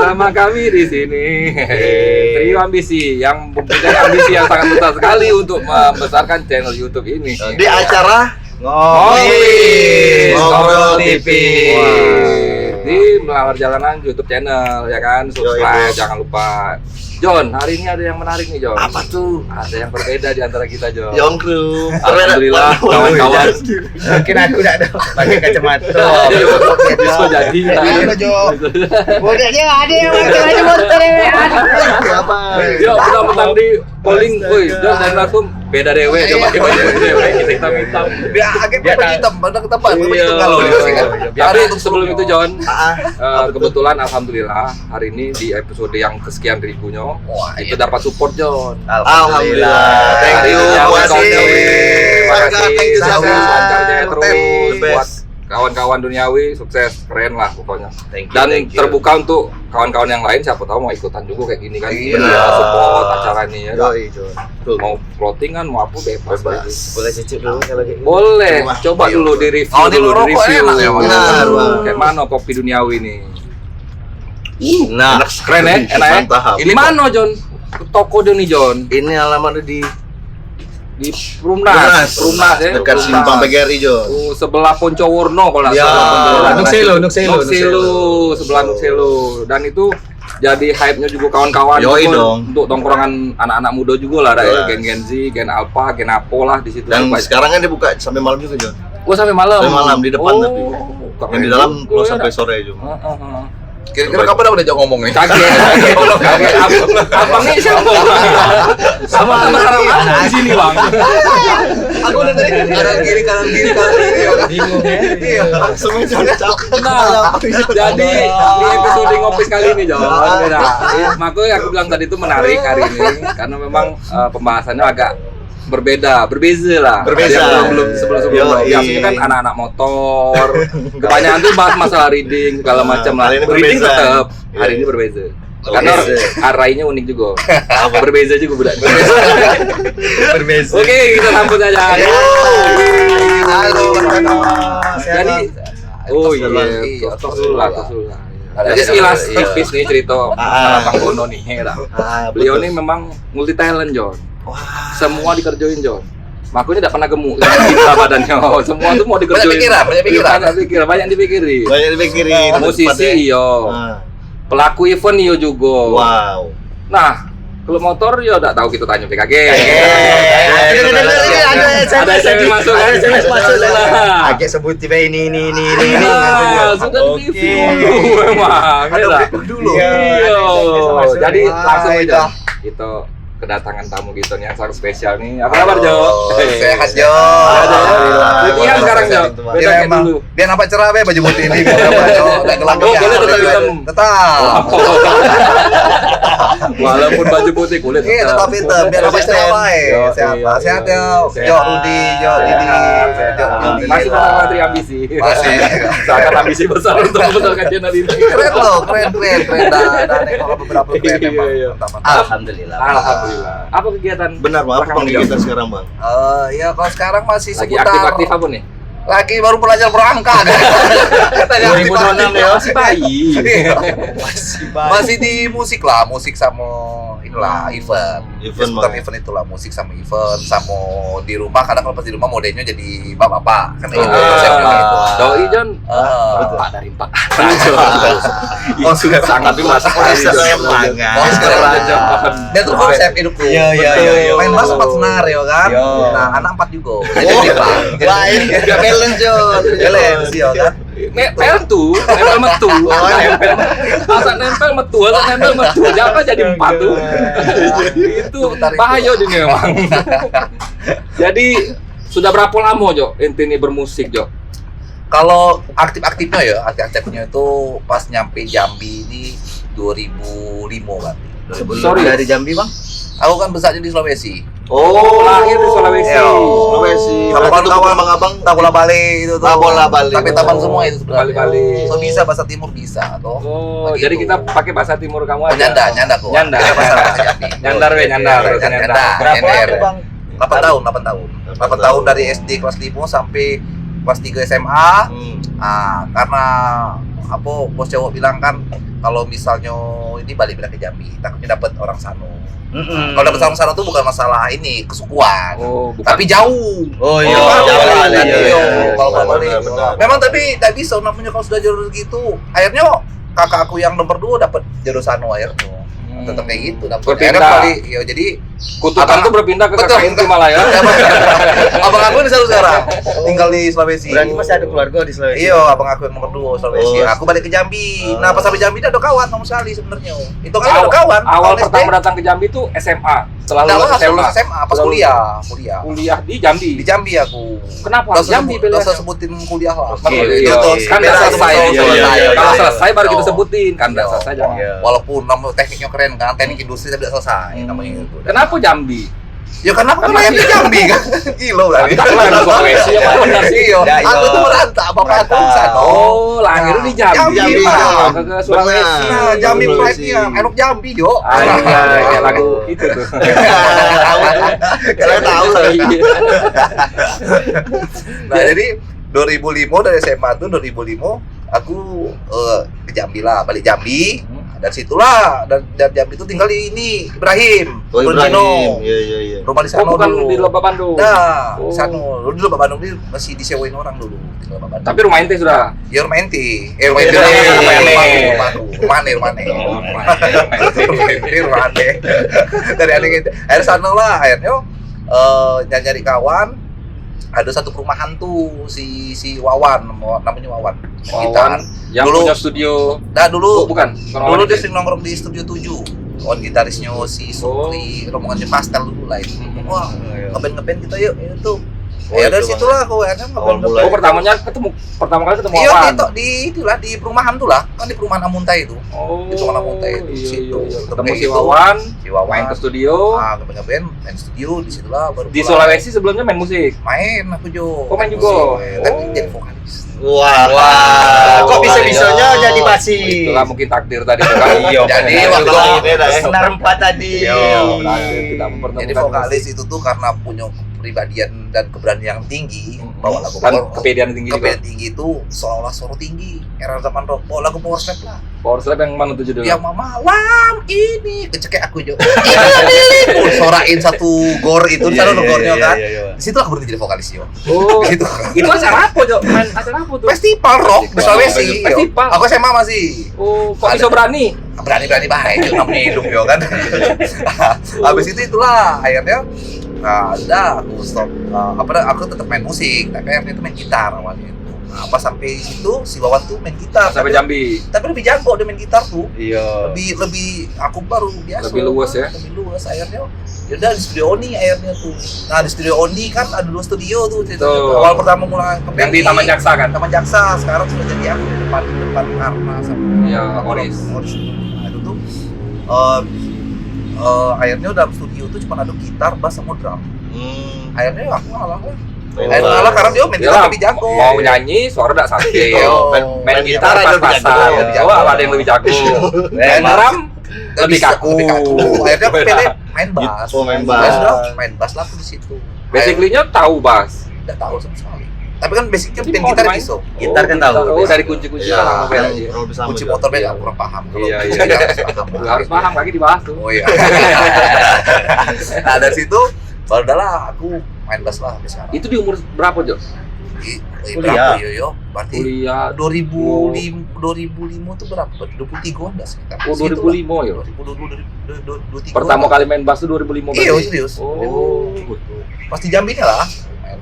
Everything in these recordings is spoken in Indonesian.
bersama kami di sini. Trio Ambisi yang mempunyai ambisi yang sangat besar sekali untuk membesarkan channel YouTube ini. Di acara Ngobrol TV. Di Melawar Jalanan YouTube channel ya kan, subscribe jangan lupa. John, hari ini ada yang menarik nih John. Apa tuh? Ada yang berbeda di antara kita John. John Crew. Alhamdulillah kawan-kawan. Mungkin aku udah ada pakai kacamata. Bisa jadi. Ada Jo. Bodanya ada yang pakai kacamata. Apa? Yo, kita menang di polling, woi. John dan langsung beda dewe, coba pakai baju dewe kita hitam-hitam. Dia agak pakai hitam, pada ketempat. Begitu kalau dia sih kan. Tapi sebelum itu John, kebetulan alhamdulillah hari ini di episode yang kesekian ribunya itu dapat support John. Alhamdulillah. Thank you. Terima kasih. Thank you Lancarnya terus Best. buat kawan-kawan duniawi, sukses, keren lah pokoknya. Thank you, Dan thank you. terbuka untuk kawan-kawan yang lain, siapa tahu mau ikutan juga kayak gini kan. Iya. Support acara ini ya. John. Mau clothingan mau apa bebas. Boleh cicip dulu kalau kayak gitu. Boleh, Rumah. coba dulu di review Oh, di dulu, rokok di review. enak ya, Bang. Benar, Bang. Kayak mana kopi duniawi ini? Nah, Keren ya, enak ya. mantap. Ini mana John? Toko dia nih John. Ini alamatnya di Di Rumnas ya. dekat Simpang PGRI, John. Sebelah Poncoworno kalau nggak Ya, salah. Nukselo. Sebelah Nukselo. Dan itu jadi hype-nya juga kawan-kawan Yoi juga dong. untuk tongkrongan anak-anak muda juga lah, ada Jelas. gen-gen Z, gen Alpha, gen Apo lah di situ. Dan Banyak. sekarang kan dia buka sampai malam juga, John. Sampai malam. Sampai malam di depan tapi. keren Yang di dalam juga close ya, sampai dah. sore juga. Kira-kira kapan udah jauh ngomong nih? Kaget. Abangnya siapa? Sama sarang apa di sini bang? Aku udah tadi kanan kiri. Bingung ya. Iya. Langsung aja capek. Nah, jadi di episode ngopi kali ini John, makanya aku bilang tadi itu menarik hari ini karena memang pembahasannya agak berbeza lah. Berbeza. Dari yang sebelum Yoi. biasanya kan anak-anak motor, kebanyakan tuh bahas masalah reading segala macam lah. Kali ini Reading berbeza. tetap, hari ini Yoi. berbeza. Karena arahnya unik juga. Berbeza juga budak. Berbeza. Oke, kita sambut aja. Halo. Jadi, oh iya, tos dulu lah. Jadi sekilas tipis nih cerita Bang Bono nih, ya. Beliau ini memang multi talent John. Semua dikerjain John. Makanya tidak pernah gemuk, kita badannya. Semua tuh mau dikerjain. Banyak dipikirin. Banyak dipikirin. Musisi iyo, pelaku event iyo juga. Wow. Nah, kalau motor ya udah tahu kita tanya PKG. Ada SMS masuk kan? SMS masuk Nah. Agak sebut tiba ini. Nah, sudah di review memang. Ada ya. review dulu. Iya. Jadi Wah, langsung aja itu. kita kedatangan tamu kita nih yang sangat spesial nih. Apa kabar Jo? Sehat Jo. Latihan sekarang Jo. Beda Dia kayak emang dulu. biar nampak cerah be baju putih ini. Dan gelang Oh, kulit tetap hitam. Tetap. Walaupun baju putih kulit Iya tetap hitam biar nampak cerah baik. Yo, Sehat iya, Pak. Sehat iya. Jo. Sehat. Jo Rudi, Jo Didi. Jo Didi. Masih sama Tri Ambisi. Masih. Sangat ambisi besar untuk membesarkan channel ini. Keren loh, keren. Dan nengok beberapa keren Iya, emang. iya. Mantap. Alhamdulillah. Alhamdulillah. Apa kegiatan? Benar, Bang. Apa belakangan ini, panggilan Jo? kita sekarang, Bang? Ya kalau sekarang masih Lagi seputar aktif-aktif apa nih? lagi baru belajar berangkat. 2026 ya, masih bayi. Masih di musik lah, musik sama inilah event. Event, Seputar Bang. event itulah, musik sama event sama di rumah. Kadang kalau pas di rumah modenya jadi bapak-bapak kan itu konsepnya gitu. Doi John, Pak dari Pak. Oh, sudah sangat masak Dia tuh konsep hidup tuh. Iya. Main bass 4 senar ya kan. Nah, anak 4 juga. Jadi Baik. Gak balance, John. balance ya kan. nempel metu. Asal nempel metu. Jangan jadi 4 tuh. Itu bahaya ini memang. Jadi sudah berapa lama Jo ente ini bermusik Jo? Kalau aktif-aktifnya ya, aktif-aktifnya itu pas nyampe Jambi ini 2005 kan. Sorry. Dari Jambi, Bang? Aku kan besarnya di Sulawesi. Oh, lahir di Sulawesi. Iya. Sulawesi. Kalau Berarti kawan Abang Abang tak bola balik itu tuh. bola balik. Tapi taman semua itu sebenarnya. Balik-balik. So bisa bahasa timur bisa toh. Oh, Begitu. jadi kita pakai bahasa timur kamu aja. nyanda kok. Nyanda. Iya, bahasa Jambi. Nyandar we, nyandar. Iya, Terus nyandar. Berapa nyender. lama, Bang? 8 tahun. 8 tahun dari SD kelas 5 sampai kelas 3 SMA. Karena apa bos cowok bilang kan kalau misalnya ini balik ke Jambi, takutnya dapat orang Sano. Kalau dapat orang Sano tuh bukan masalah ini kesukuan, bukan. tapi jauh. Oh iya, jauh. iya. Kalau balik, memang tapi tak bisa namanya kalau sudah jalur gitu. Akhirnya kakak aku yang nomor 2 dapat jalur Sano akhirnya. Tetap kayak gitu. Akhirnya balik, ya jadi kutukan tuh berpindah ke kakak inti malah ya. Abang aku di sana sekarang, tinggal di Sulawesi. Berarti masih ada keluarga di Sulawesi? Iya, abang aku yang nomor 2 Sulawesi. Aku balik ke Jambi. Nah, pas sampai Jambi ada kawan sama sekali sebenarnya. Itu kan ada kawan. Awal pertama datang ke Jambi tuh SMA. Setelah lulus SMA, pas kuliah. Kuliah di Jambi. Di Jambi aku. Kenapa? Jambi Enggak usah sebutin kuliah lah. Kan udah selesai. Kalau selesai baru kita sebutin. Kan udah selesai jangan. Walaupun nama tekniknya keren kan, teknik industri tapi tidak selesai namanya itu. Kenapa Jambi? Ya karena aku lahir di Jambi kan. Gila berarti. Tapi kan di Sulawesi ya benar sih. Aku tuh merantau, bapak aku sana. Oh, lahir di Jambi. Ke Sulawesi. Nah, Jambi pride-nya, Enok Jambi, yo. Kayak lagu itu tuh. Kalian tahu. Nah, jadi 2005 dari SMA tuh 2005 aku ke Jambi lah, balik Jambi. Dan situlah dan Jambi itu tinggal di ini Ibrahim. Ibrahim. Iya. Rumah di sana bukan dulu. di Lebak Bandung. Nah, di sana. Dulu di Lebak Bandung ini masih disewain orang dulu di Lebak Bandung. Tapi rumah ente sudah. Ya rumah ente. Rumah ente. Dari aneh gitu. Akhirnya sana lah, akhirnya nyari kawan. Ada satu perumahan tuh si Wawan, namanya Wawan. Yang dulu punya studio. Nah dulu bukan. Dulu dia sering nongkrong di Studio 7. Kawan gitarisnya si Sukri, rombongannya Pastel dulu lah itu. Wah, ngeband kita yuk itu. Ya dari situlah aku akhirnya pertama kali ketemu Iya, Wawan. di perumahan tuh lah. Kan di perumahan Amuntai itu. Oh. Di perumahan Amuntai itu. Iya. Situ. Ketemu si Wawan, main ke studio. Ah, ngeband main studio di situlah baru. Di Sulawesi sebelumnya main musik. Main aku juga. Main juga. Kan jadi vokalis. Wah. Kok bisa-bisanya jadi basi? Itulah mungkin takdir tadi kan. Iya. Jadi waktu waktu senar 4 tadi. Tidak mempertemukan. jadi vokalis itu tuh karena punya kepribadian dan keberanian yang tinggi, bawa lagu kan kepedean tinggi juga. Kepedean tinggi itu seolah-olah suara tinggi. Era zaman rock, bawa lagu power slap lah. Power slap yang mana tuh judulnya? Yang malam ini kecekek aku juga. Sorain satu gor itu, taruh gornya kan. Di situ aku berhenti jadi vokalis yo. Oh, Gitu. itu acara apa, Jo? Main acara apa tuh? Festival rock di Sulawesi. Festival. Aku SMA masih. Oh, kok bisa berani? Berani baik itu namanya hidup yo kan. Habis itu itulah akhirnya udah aku stop aku tetap main musik, tapi akhirnya itu main gitar awalnya itu. Nah, pas sampai situ si Wawan tuh main gitar Sampai Jambi. tapi lebih jago dia main gitar tuh. Iya. Lebih aku baru biasa. Lebih luas ya. Lebih luas akhirnya. Yaudah di studio Oni akhirnya tuh. Nah di studio Oni kan ada 2 studio tuh. Awal pertama mulai ke Yang di Taman Jaksa kan? Taman Jaksa, sekarang sudah jadi aku depan Karna sama Iya, Oris. Nah itu tuh akhirnya dalam studio tuh cuma ada gitar, bass sama drum. Akhirnya aku ngalah lah. Akhirnya ngalah karena dia main gitar lebih jago. Mau nyanyi suara enggak sampai. Main gitar pas-pasan. Oh, ada yang lebih jago. Main drum lebih kaku. Akhirnya aku pilih main bass. Main bass. Main bass lah aku di situ. Basically-nya tahu bass. Enggak tahu sama sekali. Tapi kan basicnya main gitar bisa. Gitar kan tahu. Oh, dari kunci-kunci kan Kunci motor beda aku kurang paham. Iya. Harus paham lagi dibahas tuh. Oh iya. Nah dari situ baru lah aku main bass lah sampai sekarang. Itu di umur berapa, Jo? Berapa yo? Berarti Kuliah 2005 tuh berapa? 23-an enggak sekitar. Oh, 2005 ya. 2023. Pertama kali main bass tuh 2005 berarti. Iya, serius. Oh. Pasti Jambinya lah.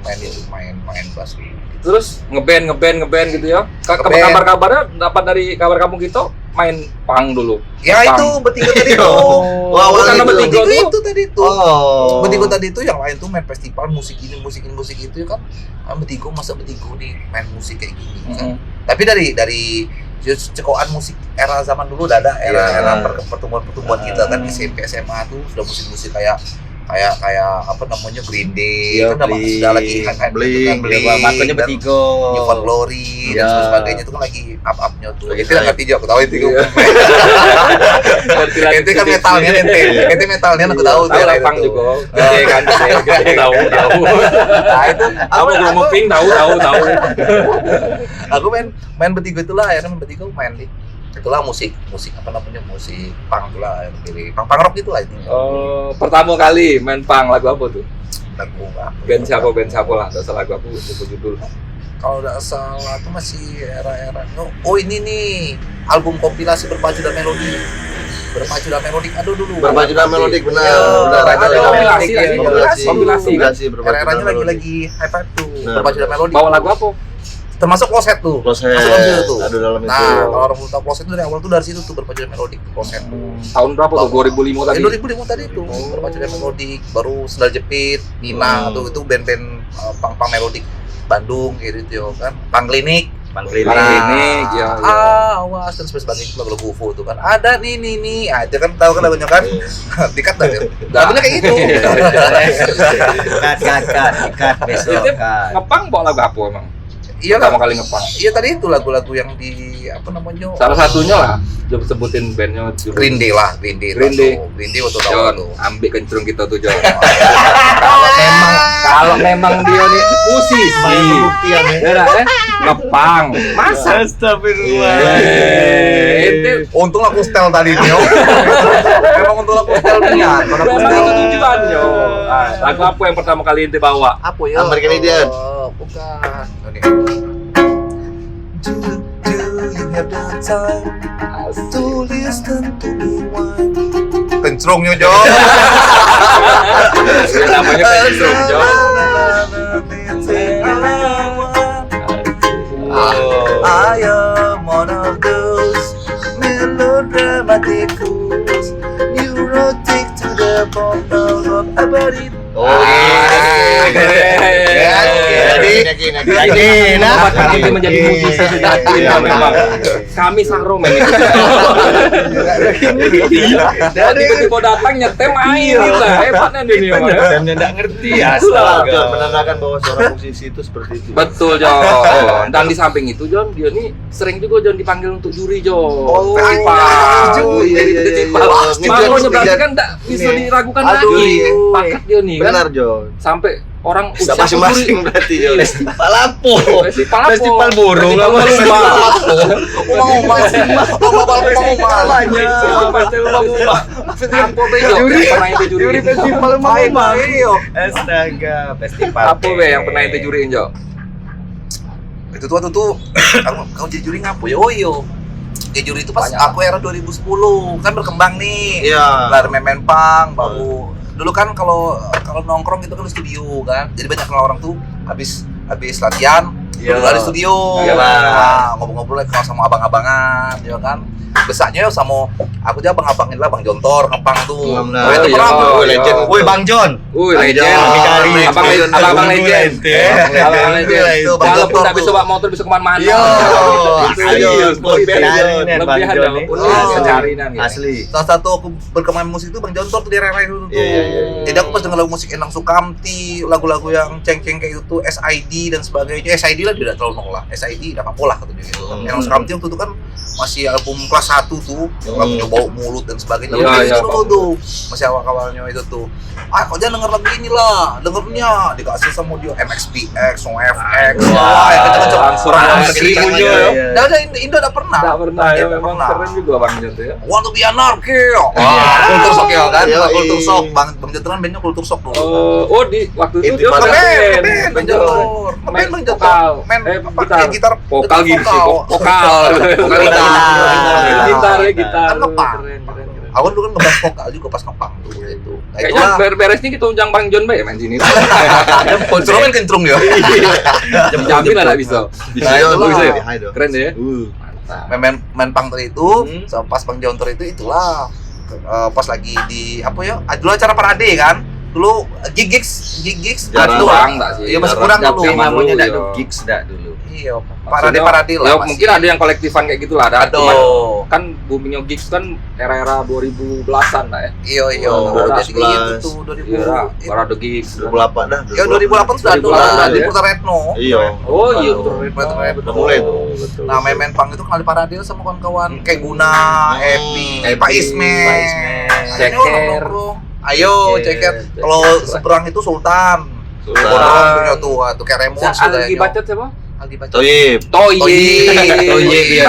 Main bass. Terus ngeband gitu ya. Kabar-kabarnya dapat dari kabar kamu gitu main punk dulu. Ya itu bertiga tadi tuh. Wah, karena bertiga itu tadi tuh. Oh. Bertiga tadi tuh yang lain tuh main festival musik itu ya kan. Bertiga nih main musik kayak gini kan. Tapi dari cekokan musik era zaman dulu udah ada era pertumbuhan kita kan SMP SMA tuh sudah musik kayak apa namanya Green Day ya, kan sudah lagi beli makanya bertiga New Found Glory dan sebagainya itu kan lagi up-upnya tuh. Itu ya. ngerti juga, aku tahu itu. Ente kan metalnya ente metalnya aku tahu. Tahu lapang juga. Gede kan tahu. Nah itu Aku belum nguping tahu. aku main bertiga itulah akhirnya main bertiga main nih. Itulah musik apa namanya, musik punk itulah yang pilih punk rock itulah intinya. Pertama kali main punk lagu apa tuh? Lagu apa? Band siapa lah, nggak salah lagu aku lupa judul. Kalau nggak salah itu masih era-era. Oh ini nih album kompilasi Berpacu dan Melodi. Berpacu dan Melodik, aduh dulu. Berpacu dan Melodik, benar. Kompilasi. Era-eranya lagi hype tuh. Berpacu dan Melodik. Bawa lagu apa? Termasuk Closet tuh. Closet. Masuk dalam situ tuh. Aduh dalam itu. Nah, kalau orang belum tahu Closet itu dari awal tuh dari situ tuh Berpacu dan Melodik, Closet. Tahun berapa tuh? 2005 tadi. 2005 tadi tuh. Berpacu dan Melodik, baru Sendal Jepit, Nina tuh itu band-band punk melodik Bandung gitu kan. Punk Klinik, ya. Awas dan sebagainya, lagu UFO itu kan. Ada nih. Ah, itu kan tahu kan lagunya kan? Dikat dah. Lagunya kayak gitu. Kat besok. Ngepang bawa lagu apa emang? Iya pertama kali ngepang. Iya tadi itu lagu-lagu yang di apa namanya? Salah satunya lah. Coba sebutin bandnya. Green Day lah, Green Day waktu tahun John, ambil kencrung kita tuh John. Kalau memang dia nih musisi, Pembuktian ya. ngepang. Masa? Astagfirullah. Untung aku setel tadi nih. Memang untung aku setel niat. Memang itu tujuannya. Lagu apa yang pertama kali ente bawa? Apa ya? American Idiot. Bukan. Do you have the time to listen to me whine? Kencrungnya John. Namanya kencrung John. I am one of those melodramatic fools, neurotic to the bone, no rock about it. Jadi, Kami menjadi musisi sejati memang. Kami saromen itu. Jadi tiba datang nyetem air lah, hebatnya ini. Dan tidak ngerti astaga. Menandakan bahwa seorang musisi itu seperti itu. Betul John. Dan di samping itu John, dia nih sering juga John dipanggil untuk juri John. Makanya berarti kan tidak bisa diragukan lagi. Pakat dia nih. Benar John. Sampai orang bisa masing-masing berarti John. Festival apa? Festival burung. Juri festival astaga, festival. Apa be yang pernah ente juriin Jo? Itu tuh kamu jadi juri ngapo ya? Oh iya. Jadi juri itu pas aku era 2010 kan berkembang nih. Iya. Lari main punk, baru dulu kan kalau nongkrong gitu kan di studio kan. Jadi banyak orang tuh habis latihan dulu di studio. Nah, ngobrol-ngobrol sama abang-abangan ya kan. Besarnya sama aku aja abang-abangin lah Bang Jontor ngepang tuh. Nah, itu pernah tuh legend. Woi Bang Jon. Legend. Abang legend. Walaupun tidak bisa bawa motor bisa kemana-mana. Lebihan walaupun secarinan. Asli. Salah satu aku berkembang musik itu Bang Jontor tuh di era itu tuh. Jadi aku pas denger lagu musik Endang Sukamti, lagu-lagu yang ceng-ceng kayak itu, SID dan sebagainya. SID lah tidak terlalu nol lah. SID tidak apa-apa lah katanya gitu. Endang Sukamti waktu itu kan masih album kelas 1 tuh, yang lagunya bau mulut dan sebagainya. Itu dulu tuh, masih awal-awalnya itu tuh. Kok jangan denger lagu ini lah, dengernya dikasih sama dia MXPX, NoFX. Wah, ya kenceng-kenceng. Asli ya. Indo udah pernah. Enggak pernah ya, memang keren juga Bang Jon tuh ya. Want to be anarchy. Wah, Kultur Shock ya kan? Kultur Shock, Bang Jon kan bandnya Kultur Shock dulu. Oh di waktu itu dia Band Jon. Main gitar. Vokal gitu sih, gitar. Kan ngepang. Aku dulu kan ngebas vokal juga pas ngepang tuh itu. Kayaknya beres-beresnya kita undang Bang Jon bae main sini. Instrumen kencrung ya. Jamin lah bisa. Bisa ya. Keren ya. Mantap. Main pang tadi itu, pas Bang Jontor itu itulah pas lagi di apa ya? Dulu acara parade kan. Dulu gigs jarang enggak sih. Iya masih kurang dulu. Namanya enggak gigs enggak dulu. Iya, parade lah. Ya mungkin ada yang kolektifan kayak gitulah ada. Aduh. Kan boomingnya gigs kan era-era 2010-an lah ya. Iya. Jadi itu 2000. Baru ada gigs 2008 dah. Ya 2008 sudah ada lah di Putar Retno. Iya. Oh iya Putar Retno. Mulai tuh. Nah, main pang itu kenal di parade sama kawan-kawan kayak Guna, Epi, Pak Isme, Ceker. Ayo Ceker. Kalau seberang itu Sultan. Orang punya tuh kayak Remus Lagi bacot siapa? Aldi Baca. Toyib. Toyib dia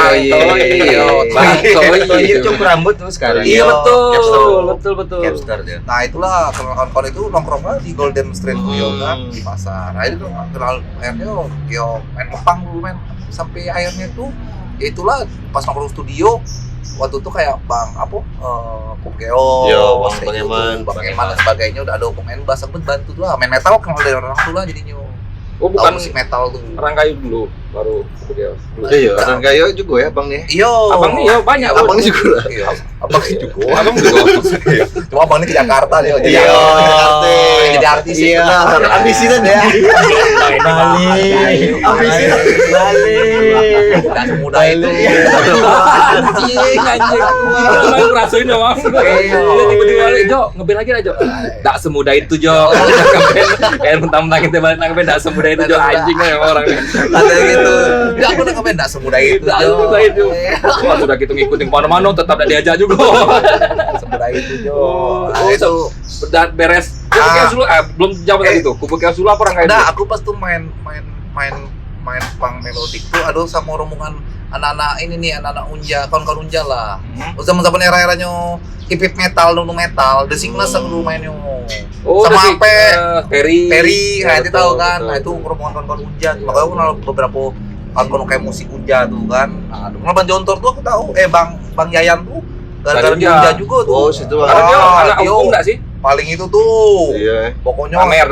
Toyib cukur rambut tuh sekarang. Iya Capster. betul. Capster dia. Nah itulah kawan-kawan itu nongkrongnya di Golden Street yo kan di pasar. Nah itu kenal akhirnya yo main ngepang dulu men sampai akhirnya tuh ya itulah pas nongkrong studio waktu itu kayak Bang Pukeo, Bang Eman dan sebagainya udah ada pemain bass sempet bantu tuh lah main metal kenal dari orang tuh lah jadinya. Oh bukan musik metal tuh. Rangkayu dulu baru dia. Iya, Rangkayu juga ya Bang nih. Iya. Abang nih ya banyak. Abang juga. Iya. Abang juga. Abang juga. Cuma abang ini ke Jakarta dia. Iya. Jadi artis. Iya. Ambisian ya. Bali. Tidak semudah itu. Anjing. Main rasain ya Bang. Tiba-tiba Jo ngeband lagi lah Jo. Tak semudah itu Jo. Kayak mentang-mentang kita balik ngeband tak semudah itu Jo anjing ya orang. Ada gitu. Enggak aku udah ngeband enggak semudah itu. Tak semudah itu. Wah sudah kita ngikutin kemana-mana tetap tidak diajak juga. Semudah itu Jo. Oh itu beres. Belum jawab tadi tuh. Kubu Chaos dulu apa Rangkayu? Nah, aku pas tuh main punk melodik tuh aduh sama rombongan anak-anak ini nih anak-anak Unja, kawan-kawan Unja lah. Zaman-zaman era-eranya hip metal, nu metal, The Sickness dulu mainnya. Oh, sama Perry, nah itu tahu kan. Nah itu rombongan kawan-kawan Unja. Makanya aku kenal beberapa kawan-kawan kayak musik Unja tuh kan. Nah, kenal Bang Jontor tuh aku tahu. Bang Yayan tuh gara-gara di Unja juga tuh. Oh, situ Karena dia anak umum enggak sih? Paling itu tuh. Iya. Pokoknya Namer.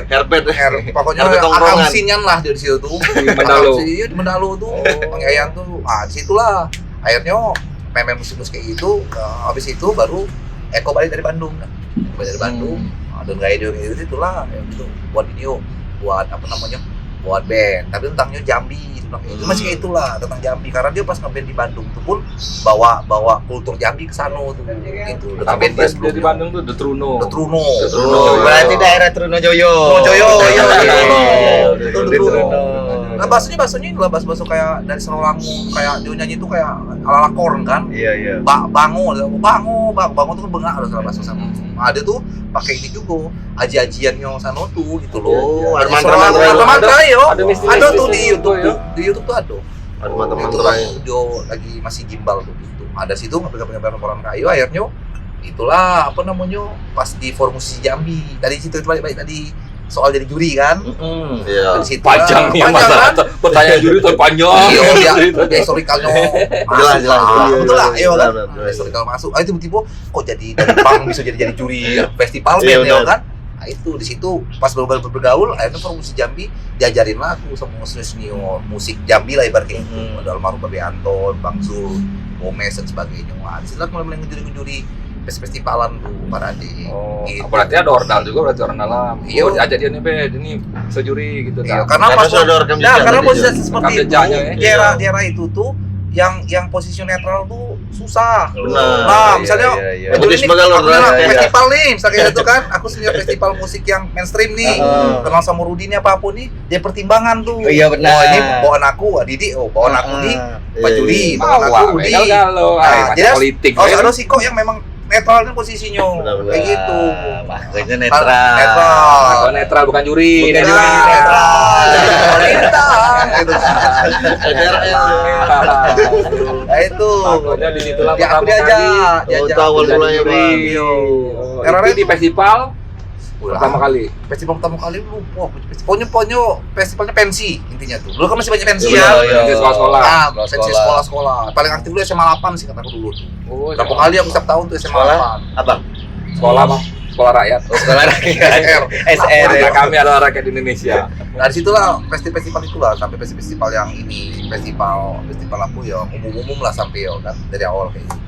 Herbet. Pokoknya akamsinyan lah di situ tuh. Iya di Mendalu tuh. Bang Yayan tuh. Ah, di situlah. Akhirnya main musik-musik kayak gitu. Habis itu baru Eko balik dari Bandung kan. Balik dari Bandung. Dan gaya dia kayak gitu itulah gitu. Buat video, buat apa namanya? Buat band. Tapi tentangnya Jambi. Itu masih kayak itulah tentang Jambi karena dia pas ngeband di Bandung tuh pun bawa kultur Jambi ke sana tuh gitu. Dengan band dia sebelumnya di Bandung tuh The Truno. Berarti daerah Truno Joyo. Iya. Truno. Nah, bahasanya itulah bahasa kayak dari Serolangun kayak dia nyanyi itu kayak ala korn kan. Iya. Bango tuh kan bengak ada salah bahasa sama. Nah, dia tuh pakai ini juga aji-ajiannya sana tuh gitu loh. Mantra yo. Ada tuh di YouTube tuh. Di YouTube tuh ada. Ada mantra-mantra. Dia lagi masih gimbal tuh gitu. Ada situ ngambil orang kayu akhirnya itulah apa namanya pas di Formasi Jambi. Tadi situ balik tadi soal jadi juri kan. Iya. Panjang nih masalah pertanyaan juri tuh panjang. Iya, dia historikalnya jelas. Betul lah, iya kan. Historikal masuk. Ah itu tiba-tiba kok jadi dari pang bisa jadi juri festival band ya kan. Nah itu di situ pas bergaul akhirnya Formasi Jambi diajarin lah aku sama senior musik Jambi lah ibaratnya itu. Ada almarhum Babe Anton, Bang Zul, Gomez dan sebagainya. Wah, di situ mulai ngejuri festivalan tuh para adik. Oh, gitu. berarti ada ordal juga berarti orang dalam. Iya. Oh, ajak dia nih ini sejuri gitu Iya, kan. karena pas ada rekam jejak. karena posisi seperti itu jejaknya, di era itu tuh yang posisi netral tuh susah. Benar. Nah, misalnya festival nih, misalnya itu kan, aku senior festival musik yang mainstream nih, kenal sama Rudi nih apapun nih, dia pertimbangan tuh. Iya benar. Oh ini bawaan aku, Didi, bawaan aku nih, Pak Juri, bawaan aku Rudi. Jadi politik. Ada sih kok yang memang netral nih posisinya, kayak gitu. Bahasanya netral. Netral bukan juri. Netral. Nah itu. Makanya di situlah Ya aku diajak. Awal mulanya Bang. Itu di festival pertama kali. Festival pertama kali lupa. Festivalnya pensi intinya tuh. Dulu kan masih banyak pensi ya. Pensi sekolah-sekolah. Ah, pensi sekolah-sekolah. Paling aktif dulu SMA 8 sih kataku dulu tuh. Berapa kali aku setiap tahun tuh SMA 8. Abang. Sekolah Bang. Sekolah rakyat. Sekolah rakyat. SR. Kami adalah rakyat Indonesia. Nah disitulah festival itulah sampai festival yang ini festival aku ya umum lah sampai ya kan dari awal kayak gitu.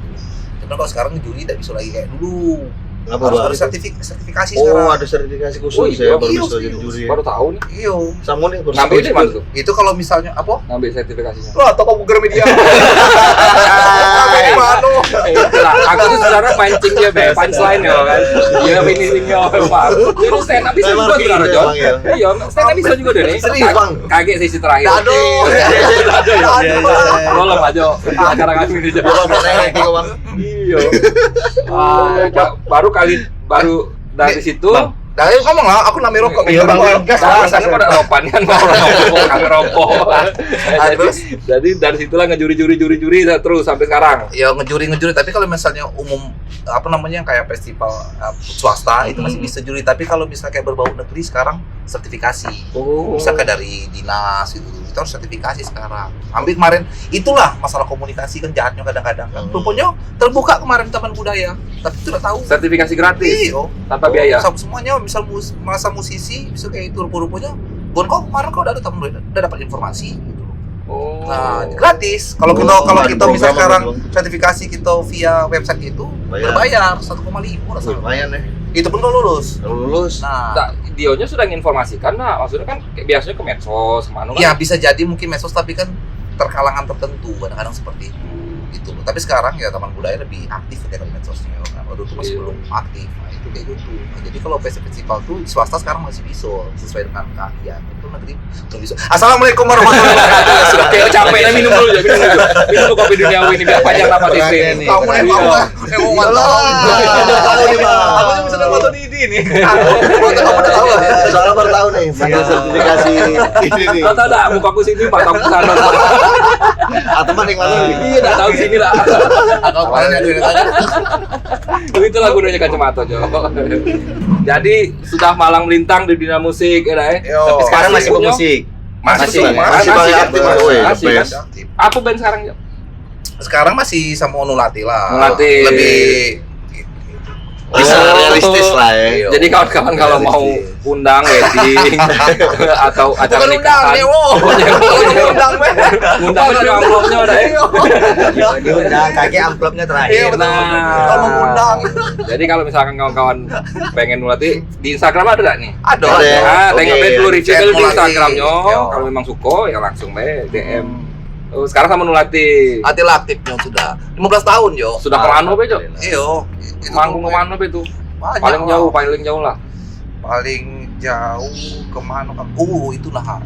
Cuman kalau sekarang juri tidak bisa lagi kayak dulu. Harus sertifikasi sekarang. Oh, ada sertifikasi khusus ya baru bisa jadi juri. Baru tahu nih. Iya. Sama nih ngambil di mana tuh? Itu kalau misalnya apa? Ngambil sertifikasinya. Wah, toko Buger Media. Aku tuh sebenarnya pancing dia punchline ya kan. Iya finishingnya Pak. Jadi stand up bisa juga sebenarnya Jon. Iya, stand up bisa juga deh nih. Serius Bang. Kaget sesi terakhir. Aduh. Tolong aja acara kami ini. Iya. Baru dari situ Nah, ngomong lah, aku namanya rokok. Iya, Bang. Gas lah. Sana pada lopan kan ngerokok. Jadi dari situlah ngejuri terus sampai sekarang. Ya ngejuri, tapi kalau misalnya umum apa namanya kayak festival swasta itu masih bisa juri, tapi kalau misalnya kayak berbau negeri sekarang sertifikasi. Misalkan dari dinas itu kita harus sertifikasi sekarang. Ambil kemarin itulah masalah komunikasi kan jahatnya kadang-kadang. Rupanya terbuka kemarin Taman Budaya, tapi tidak tahu. Sertifikasi gratis. Iya. Tanpa biaya. Semuanya misal masa musisi bisa kayak itu rupanya. Bon kok kemarin kau udah dapat informasi gitu. Nah, gratis. Kalau kita misal sekarang sertifikasi kita via website itu berbayar 1,5 rasanya. Lumayan ya. Itu pun kalau lulus. Nah, Dionya sudah menginformasikan, nah maksudnya kan biasanya ke medsos, kemana kan? Ya bisa jadi mungkin medsos tapi kan terkalangan tertentu kadang-kadang seperti itu. Gitu. Tapi sekarang ya Taman Budaya lebih aktif ketika medsosnya. Waktu itu masih belum aktif. Nah, itu kayak gitu. Nah, jadi kalau festival tuh swasta sekarang masih bisa sesuai dengan keahlian. Itu negeri belum bisa. Assalamualaikum warahmatullahi wabarakatuh. Sudah kayak capek minum dulu. Minum kopi duniawi ini biar panjang napas istri. Kamu nih mau mantau. Aku cuma sedang foto di ini. Kamu udah tahu ya? Soalnya baru tahu nih, pakai sertifikasi ini nih. Tahu dah mukaku sini, mataku sana. Atau mana yang mana nih? Iya, dah tahu sini lah. Aku kemarin Itulah gunanya kacamata, Jo. Jadi sudah malang melintang di dunia musik, ya, Tapi sekarang masih pemusik. Masih aktif. Aku band sekarang, Jo. Sekarang masih sama Onulati lah. Onulati. Lebih Bisa realistis lah ya. Jadi kawan-kawan kalau mau undang wedding atau acara nikahan, undang dari amplopnya udah Diundang kaki amplopnya terakhir. kalau mau undang. Jadi kalau misalkan kawan-kawan pengen Onulati di Instagram ada nggak nih? Ada. Tengok dulu reachable di Instagramnya. Yo. Kalau memang suka ya langsung DM. Sekarang sama Onulati. Atilah aktifnya sudah 15 tahun, Jo. Sudah kemana, Be, Jo? Iyo. Manggung kemana, Be, tuh? Banyak Paling jauh lah. Paling jauh kemana? Itu lah.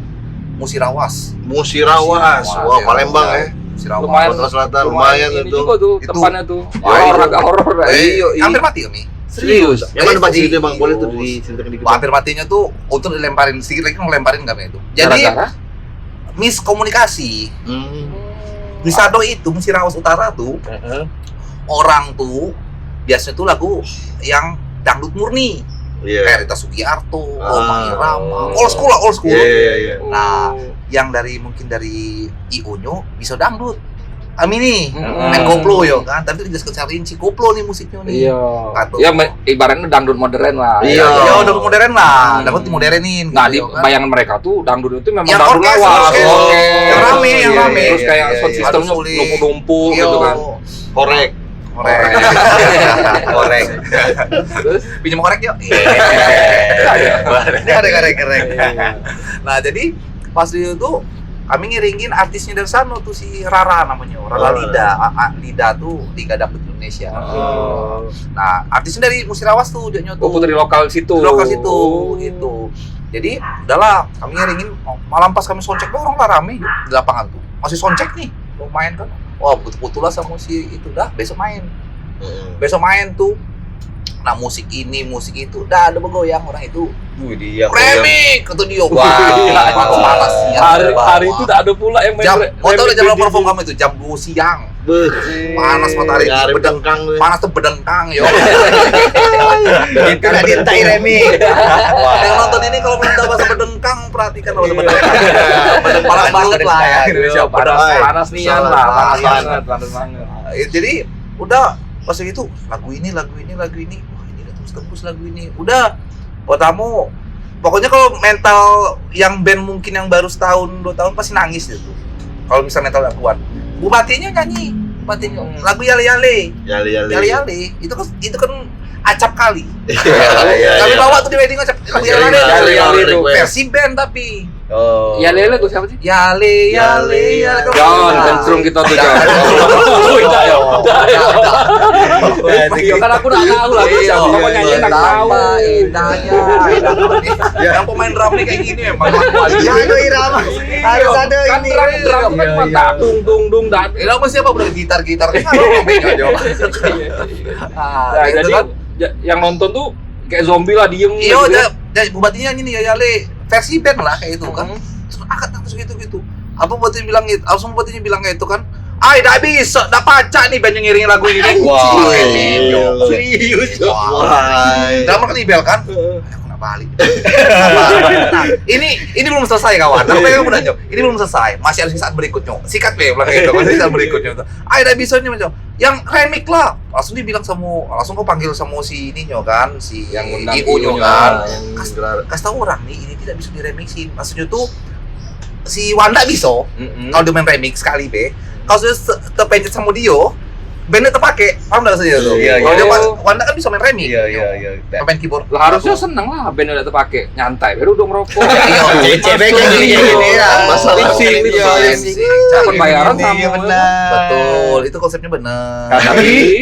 Musirawas. Wah, Palembang ya. Musirawas. Lumayan. Sumatera Selatan lumayan Ini itu. juga tuh Itu. tempatnya tuh. Horor, Agak horor. Iya. Hampir mati kami. Serius. Yang mana Pak gitu Bang? Boleh tuh diceritakan dikit. Hampir matinya tuh untuk dilemparin sedikit lagi ngelemparin kami itu. Jadi Gara-gara? miskomunikasi. Di Sado itu Musirawas Utara tuh orang tuh biasanya tuh lagu yang dangdut murni. Kayak Rita Sugiarto, Mang Irama, old school. Iya. Nah, yang mungkin dari IO-nya bisa dangdut. Ini main koplo ya kan, tapi kita cariin si koplo nih musiknya nih. Iya. Ya ibaratnya dangdut modern lah. Iya, dangdut modern lah. Dangdut dimodernin. Nah, di gitu, kan. bayangan mereka tuh dangdut itu memang Yang dangdut orkes, lawas. yang rame. Terus kayak sound systemnya Sulit. lumpuh-lumpuh gitu kan. Korek. Terus pinjam korek yuk. Korek. Nah, jadi pas itu kami ngiringin artisnya dari sana tuh si Rara namanya, Rara Lida. Lida tuh Liga Dangdut Indonesia. Nah, artisnya dari Musirawas tuh dia tuh. Putri lokal situ. Gitu. Jadi, udahlah kami ngiringin malam pas kami soundcheck tuh orang rame di lapangan tuh. Masih soundcheck nih, mau main kan. Wah, putul lah sama si itu dah, besok main tuh. Nah, musik ini, musik itu, dah ada begoyang orang itu. Remik kata dia. Wah, panas siang. Hari itu tak ada pula yang main. Mau tahu jam berapa perform kami itu? Jam 2 siang. Panas matahari. Bedengkang. Panas tuh bedengkang, yo. Karena dia tai remik. Yang nonton ini kalau belum tahu bahasa bedengkang, perhatikan bahasa bedengkang. Panas banget lah ya. Indonesia Panas nian lah, panas banget. Jadi udah pas gitu lagu ini. Wah, ini udah tembus lagu ini. Udah pertama pokoknya kalau mental yang band mungkin yang baru setahun 2 tahun pasti nangis gitu. Kalau misalnya mental gak kuat. Bupatinya nyanyi, lagu Yale. Itu kan acap kali. Kami bawa tuh di wedding acap lagu Yale itu versi band tapi. Yale gue siapa sih? Yale. John, Centrum kita tuh John. Iya kan aku udah tahu lagu siapa pokoknya nyanyi tak tahu. Indahnya. Yang pemain drum nih kayak gini emang. Jago irama. Harus ada ini. Drum kan cuma tak dung dan. Irama siapa udah gitar kan. Nah, jadi yang nonton tuh kayak zombie lah diem. Iya, gitu. bupatinya ini ya le versi band lah kayak itu kan. Terus angkat terus gitu. Apa bupatinya bilang gitu? Langsung bupatinya bilang kayak itu kan. Tidak bisa, udah pacak nih band yang ngiringin lagu ini. Wah, serius. Wah. Drama kan Ibel kan? Aku nggak balik. Nah, ini belum selesai kawan. Tapi kamu udah jawab. Ini belum selesai. Masih ada saat berikutnya. Sikat deh, bilang gitu. Masih saat berikutnya. Tidak bisa nih macam. Yang remix lah. Langsung dibilang langsung kau panggil sama si ini kan, si yang undang IO-nya kan. Kasih tahu orang nih, ini tidak bisa diremixin. Maksudnya tuh si Wanda bisa. Kalau dia main remix sekali be. Kalau sudah terpencet sama Dio, bandnya terpakai, paham nggak saja tuh? Iya. Kalau dia Wanda kan bisa main remix. Iya. Main keyboard. Lah harusnya seneng lah band udah terpakai, nyantai, baru udah ngerokok. Cewek gini ya. Masalah Lip-sync, pembayaran sama. Betul, itu konsepnya benar.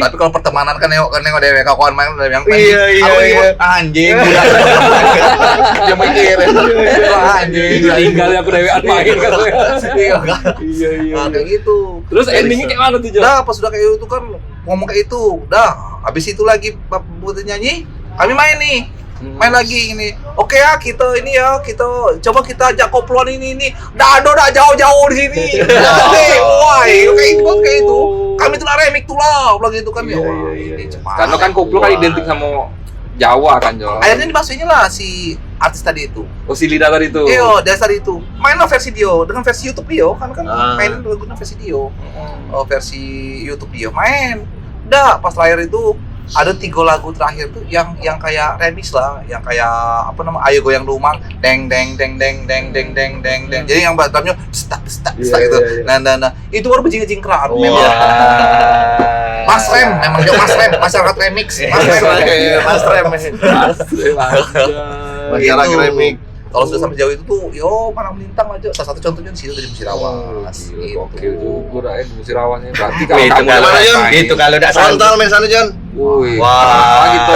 Tapi kalau pertemanan kan nengok dewe kawan main yang Iya. anjing budak. Dia mikir. Anjing. tinggal aku dewean main kan. Iya kan? Iya. Kayak gitu. Terus endingnya kayak mana tuh, Jo? Dah pas sudah kayak itu kan ngomong kayak itu, dah habis itu lagi buat nyanyi, kami main nih, main lagi ini. Oke ya kita coba kita ajak koploan ini, dah jauh-jauh di sini. Wah, kayak itu. Kami tuh remix tuh lah, bilang gitu kan ya. Karena kan koplo kan identik sama Jawa kan, Jo. Akhirnya dimasukinnya lah si artis tadi itu. Oh, si Lida tadi itu. Iya, dasar itu. Mainlah versi Dio dengan versi YouTube Dio, kan mainin lagunya versi Dio. Oh, versi YouTube Dio main. Udah pas layar itu ada 3 lagu terakhir tuh yang kayak remix lah, yang kayak apa nama Ayo Goyang Lumang, deng. Jadi yang batamnya stak gitu. Nah. Itu baru bejing-jingkran memang. Mas Rem, memang dia Mas Rem, masyarakat remix. Mas Rem. Masyarakat remix. Kalau sudah sampai jauh itu tuh, Malang Melintang aja. Salah satu contohnya di situ dari Musirawas. Oke, juga di Musirawas ini. Berarti Itu kalau enggak santal main sana, Jon. Wih, wah gitu.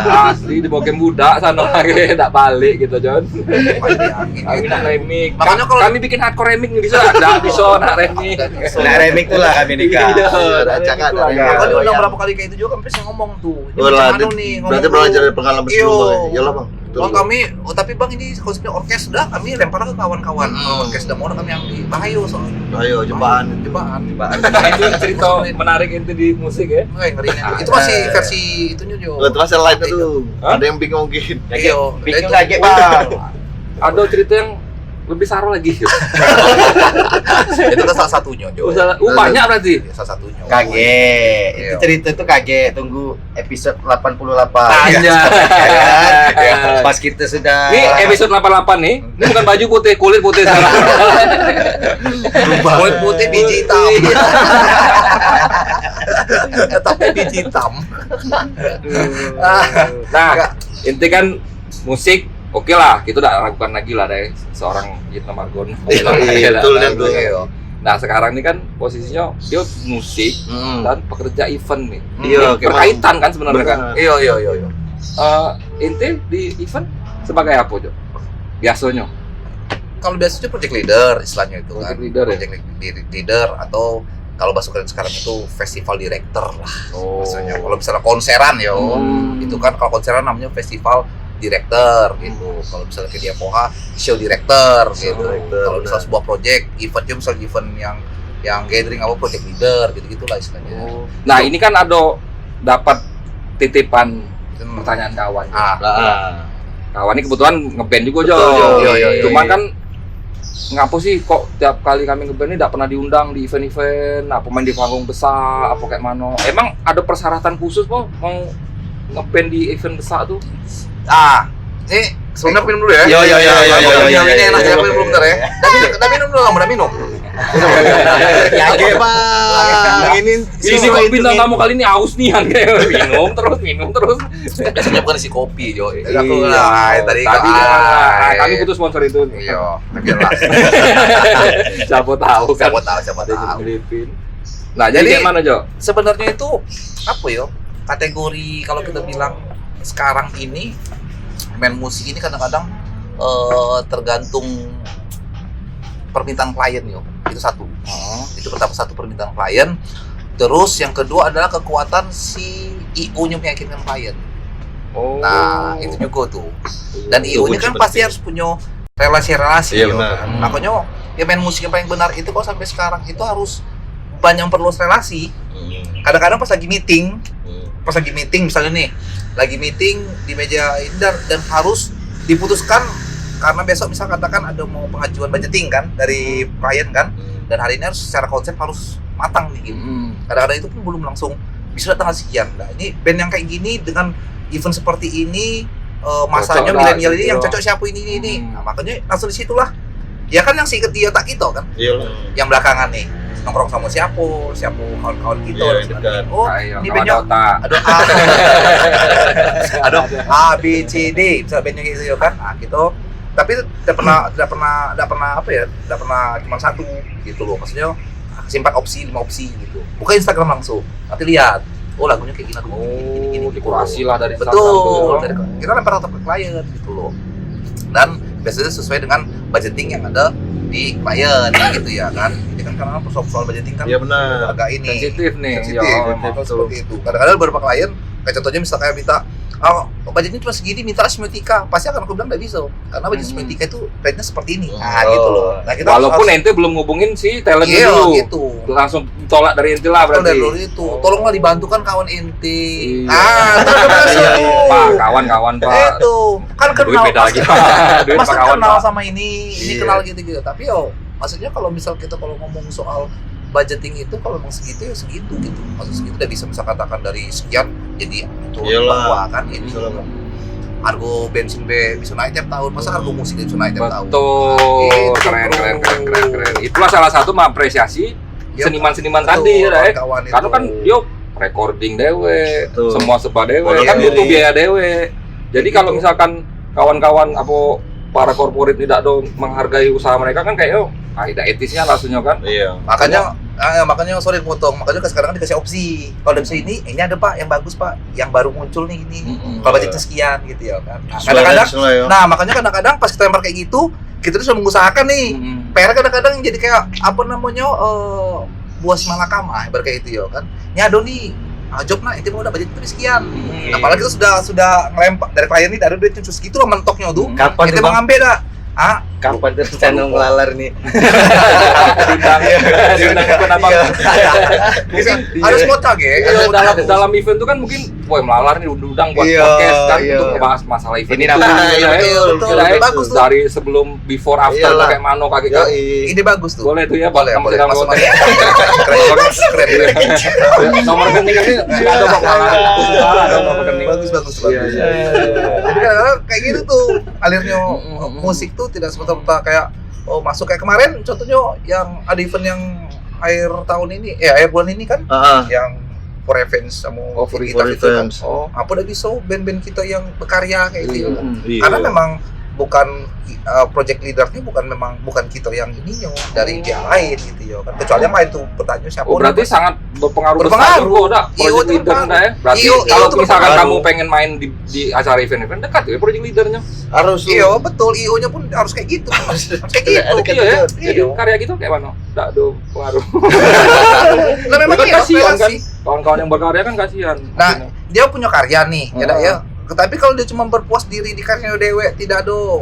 Asli di Bokem budak sana lagi tak balik gitu, Jon. Kami nak remix. Makanya kalau kami bikin hardcore remix bisa enggak bisa nak remix. Nak remix tuh lah kami nikah. Ada cakap ada. Kalau diundang berapa kali kayak itu juga kan ngomong tuh. Berarti belajar dari pengalaman sebelumnya. Iyalah, Bang. Bang kami, tapi Bang ini konsepnya orkes dah kami lempar ke kawan-kawan. Orkes dah mau kami ambil. Bahaya soalnya. Ayo, jembaan. Itu cerita menarik itu di musik ya. Ngerinya. Itu masih versi itunya juga. Terus live itu ada yang bingung mungkin. Iya, bingung lagi, Bang. Ada cerita yang lebih seru lagi. Itu kan salah satunya, Jo. Banyak berarti. Salah satunya. Kaget. Itu cerita itu kaget. Tunggu episode 88. Tanya. Pas kita sudah Ini episode 88 nih. Ini bukan baju putih, kulit putih salah. Kulit putih biji hitam. Tapi biji hitam. Nah, inti kan musik oke lah, kita udah lakukan lagi lah dari seorang Gita Margon. Betul. Nah sekarang ini kan posisinya dia musik dan pekerja event nih. Iya, berkaitan kan sebenarnya kan. Iya. Inti di event sebagai apa, Jo? Biasanya? Kalau biasanya project leader istilahnya itu kan. Project leader ya? Project leader atau kalau bahasa keren sekarang itu festival director lah. Maksudnya kalau misalnya konseran itu kan kalau konseran namanya festival director gitu. Kalau misalnya ke dia Poha, show director gitu. Kalau misalnya sebuah project, eventnya misalnya event yang gathering apa project leader gitu-gitulah istilahnya. Nah, ini kan ada dapat titipan pertanyaan kawan. Kawan ini kebetulan ngeband juga, Jo. Cuman kan ngapa sih kok tiap kali kami ngeband ini tidak pernah diundang di event-event, pemain di panggung besar, apa kayak mana? Emang ada persyaratan khusus mau ngeband di event besar tuh? Ini sebenarnya minum dulu ya. Iya. Ini enak ya, minum dulu bentar ya. Tapi minum dulu, udah minum. Ya, Bang. Ini kok bintang tamu kali ini aus nih kan kayak minum terus. Biasanya bukan isi kopi, Jo. Tadi kami butuh sponsor itu. Iya, biarlah. Siapa tahu. Nah, jadi kayak mana, Jo? Sebenarnya itu apa ya? Kategori kalau kita bilang sekarang ini main musik ini kadang-kadang tergantung permintaan klien itu satu. Itu pertama satu permintaan klien. Terus yang kedua adalah kekuatan si IO-nya meyakinkan klien. Nah, itu juga tuh. Dan IO-nya kan seperti pasti harus punya relasi-relasi. Iya, gitu benar. kan. Makanya ya main musik yang paling benar itu kalau sampai sekarang itu harus banyak perluas relasi. Kadang-kadang pas lagi meeting misalnya nih, lagi meeting di meja ini dan harus diputuskan karena besok misal katakan ada mau pengajuan budgeting kan dari klien kan, dan hari ini harus secara konsep harus matang nih gitu. Kadang-kadang itu pun belum langsung bisa tanggal sekian. Nah, ini band yang kayak gini dengan event seperti ini masanya Cocok lah, milenial ini gitu. yang cocok siapa ini. Nah, makanya langsung di situlah. Ya kan yang singkat dia tak kita kan. Iya. Yang belakangan nih nongkrong sama siapa kawan-kawan kita. Iya, dan sebagainya. dekat. Oh, Ayo, ini kawan bandnya Dota. ada A B C D misalnya bandnya gitu ya kan. Nah, gitu. Tapi tidak pernah cuma satu gitu loh. Maksudnya kasih 4 opsi, 5 opsi gitu. Buka Instagram langsung. Nanti lihat. Oh, lagunya kayak gini gini, Dekorasi lah dari betul. Instagram tuh. Kita lempar ke klien gitu loh. Dan biasanya sesuai dengan budgeting yang ada di klien gitu ya kan. Ini kan karena soal budgeting kan Iya, benar. agak ini Sensitif nih. sensitif, Ya, memang memang seperti itu. Kadang-kadang beberapa klien kayak contohnya misal kayak minta budgetnya cuma segini, minta semiotika, pasti akan aku bilang nggak bisa karena budget semiotika itu rate-nya seperti ini. Nah, gitu loh. Nah, kita Walaupun harus, ente belum ngubungin si talent iya, dulu. gitu. Langsung tolak dari ente lah Kalau berarti. dari dulu itu, tolonglah dibantukan kawan ente. Iya. Ntar udah masuk Iya, tuh. Pak, kawan-kawan Pak. Itu kan Duit kenal beda lagi masa- Pak. Duit masa Pak kawan kenal Pak. sama ini Iya. kenal gitu-gitu. Tapi maksudnya kalau misal kita ngomong soal budgeting itu kalau memang segitu ya segitu gitu. Maksud segitu udah bisa katakan dari sekian jadi turun ke Iyalah. bawah kan gitu. Bisa lah. Harga bensin bisa naik tiap tahun, masa harga musik bisa naik tiap tahun? Betul, Gitu, keren, bro. keren. Itulah salah satu mengapresiasi Ya, seniman-seniman betul, tadi ya, kawan-kawan karena itu. kan yuk recording dewe, Betul. semua serba dewe, Modal kan dewe. butuh biaya dewe. Jadi kalau misalkan kawan-kawan apa para korporat tidak dong menghargai usaha mereka kan kayak ada etisnya langsungnya kan. Iya. makanya sorry potong, makanya sekarang kan dikasih opsi. Kalau dari ini ada Pak yang bagus Pak, yang baru muncul nih ini. Kalau budgetnya sekian gitu ya kan. Nah, kadang-kadang ya. nah makanya kadang-kadang pas kita lempar kayak gitu, kita tuh sudah mengusahakan nih. PR kadang-kadang jadi kayak apa namanya buah si malakama berkayak itu ya kan. Nyado nih job nah itu mau udah budget itu sekian. Apalagi kita sudah ngelempar dari klien nih ada duit segitu lah mentoknya tuh. Kapan Kita tuh, mau Bang? ngambil dah. Kapan tuh channel ngelalar nih? Diundang ikut apa? Harus kota ge. Dalam event itu kan mungkin, woi melalar nih undang buat Iya, podcast kan iya. untuk ngebahas masalah event Ini itu. namanya, Ya, betul, ya, bagus tuh. dari sebelum before after Iyalah. kayak mano kayak Yo, Ini bagus tuh. boleh tuh ya, Boleh, kamu boleh. sedang Masuk konten. keren. Nomor rekeningnya ada kok melalar. Ada nomor rekening. Bagus. Iya, iya. Jadi kadang-kadang kayak gitu tuh alirnya Mm-mm. musik tuh tidak semata-mata kayak masuk kayak kemarin contohnya yang ada event yang akhir tahun ini akhir bulan ini kan yang For Revenge sama For kita itu kan. Revenge. Apa udah bisa band-band kita yang berkarya kayak gitu ya kan. Iya. Karena memang bukan project leadernya bukan kita yang ininya dari yang lain gitu ya kan. Kecuali yang lain tuh bertanya siapa. Oh, berarti sangat berpengaruh besar Berpengaruh. juga udah Iya, project itu leader berpengaruh. udah ya. Berarti Iya, kalau itu misalkan berpengaruh. kamu pengen main di acara event-event dekat ya project leadernya. Harus Iya betul, IO-nya pun harus kayak gitu. Harus kayak gitu. Iya ya. Jadi Iya. karya gitu kayak mana? Enggak ada pengaruh. Lah memang Kan iya, kasihan kan. relasi. Kawan-kawan yang berkarya kan kasihan. Nah, dia punya karya nih, ya dak, ya. Heeh. Tapi kalau dia cuma berpuas diri di karyanya dewe, tidak ada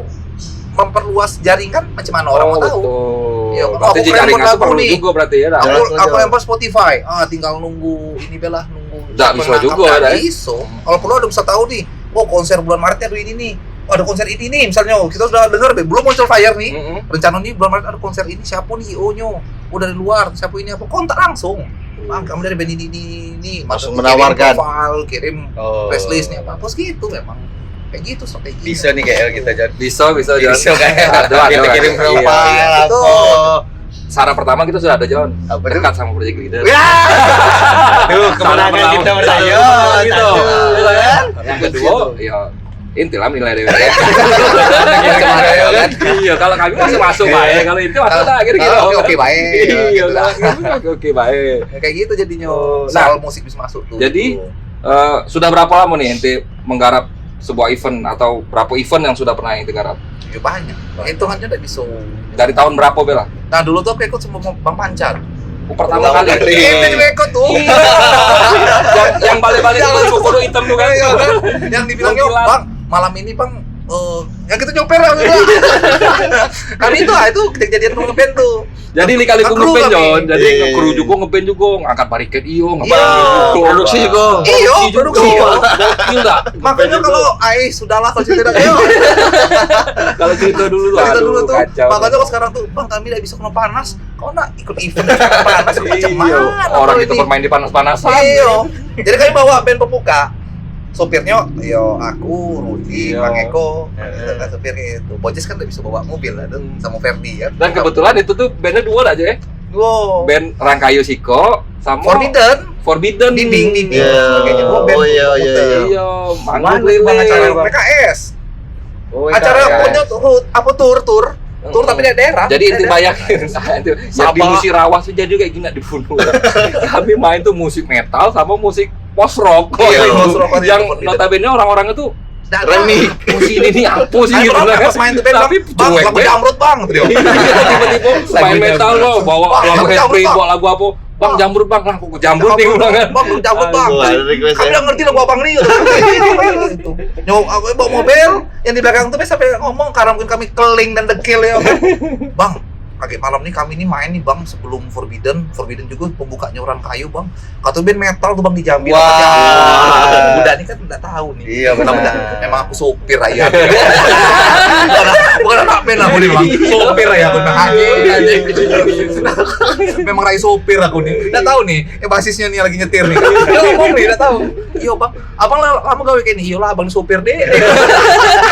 memperluas jaringan, macam mana orang mau tahu? Betul. Iya, Berarti aku keren jaringan buat itu lagu perlu nih. juga berarti ya. dah. Jelas, Aku jelas. lempar Spotify, tinggal nunggu ini belah nunggu. Nggak bisa penangkap. juga, Nggak dah, ya. bisa. Kalau perlu ada bisa tahu nih, konser bulan Maret ada ini nih. Ada konser ini nih, misalnya kita sudah dengar belum muncul flyer nih. Mm-mm. Rencana nih bulan Maret ada konser ini, siapa nih IO-nya? Dari luar, siapa ini apa? Kontak langsung. Kamu dari band ini, Langsung kirim menawarkan. profile, kirim Oh. press list nih apa gitu memang kayak gitu strategi. Bisa nih KL kita jadi. Bisa John. Bisa kayak Ada, kita ada. kirim Iya, profile iya. apa. Syarat pertama kita sudah ada John. Apa tuh? Dekat sama project leader. Ya. Tuh kemenangan Sama kita pertama. bertanya. Gitu. Satu. Kan? Yang kedua, ya intilah nilai dewe. Iya, kalau kami masih masuk baik, kalau itu masuk dah kira-kira. Oke, baik. Iya, Gitu kalau lah. kami oke baik. Kayak gitu jadinya. Nah, Soal musik bisa masuk tuh. jadi sudah berapa lama nih ente menggarap sebuah event atau berapa event yang sudah pernah ente garap? ya banyak. Hitungannya udah bisa. Dari tahun berapa Bella? Nah, dulu tuh aku ikut sama Bang Pancar. pertama kali. Itu juga ikut tuh. Yang balik-balik itu kudu hitam tuh kan. Iya kan? Yang dibilangnya, Gila. Bang, malam ini Bang, yang kita nyoper lah. Kan itu kejadian ngeband tuh. Jadi ini kali ku Nge-crew ngeband kami. Jon, jadi Iya. kru juga ngeband juga, ngangkat bariket iyo, Iya. Produksi juga. Iya, produksi juga. juga. Gila. Makanya kalau sudahlah kalau cerita ayo. Kalau cerita dulu tuh, Kita dulu aduh, tuh. kacau. Makanya kalau sekarang tuh, Bang, kami tidak bisa kena panas. Kau nak ikut event kena panas macam Iya, mana? orang kalau itu ini? bermain di panas-panasan. Iya. Jadi kami bawa band pembuka. Sopirnya, aku, Rudi, Iya. Bang Eko, sopirnya itu. Bojes kan udah bisa bawa mobil lah, tuh, sama Ferdi kan. Dan kebetulan itu tuh bandnya dua aja ya. Wow. Band Rangkayu Siko sama Forbidden, dinding. Iya. Kayaknya dua band Oh, iya, muter. iya. Iya, manggung Bang, keliling. acara PKS. Oh, Acara iya. punya tur tapi dari daerah. Jadi inti daerah. bayangin, itu yang di Sama- Musirawas aja juga gini dibunuh. Kami main tuh musik metal sama musik post rock. Iya, post rock aja Yang Forbidden. notabene orang-orang itu Nah, Remix. musik ini apa sih Nah, gitu orang kan. pas main tuh band, Tapi Bang, cuek lagu banget. Jamrut Bang, trio. Tiba-tiba main Lagunya metal lo, bawa Bang, lagu lagu Hairspray, Jamrut, bawa lagu apa? Bang, Bang. Jamrut Bang, lah kok Jamrut nih ulang kan. Bang, lagu Jamrut Bang. Wah, ada request Kamu ya. udah ngerti lagu Abang nih gitu. Aku bawa mobil, yang di belakang tuh sampai ngomong karena mungkin kami keling dan dekil ya. Bang, kaget malam nih kami nih main nih Bang sebelum Forbidden juga pembukanya orang kayu Bang. Kata band metal tuh Bang di Jambi. Wah. Udah nih kan udah tahu nih. Iya, benar. Memang aku sopir aja. Bukan anak band aku nih Bang. Sopir aja aku memang rai sopir aku nih. Udah tahu nih, basisnya nih lagi nyetir nih. Dia ngomong nih, udah tahu. Iya Bang, Abang lama gawe kayak nih. Iya lah Abang sopir deh.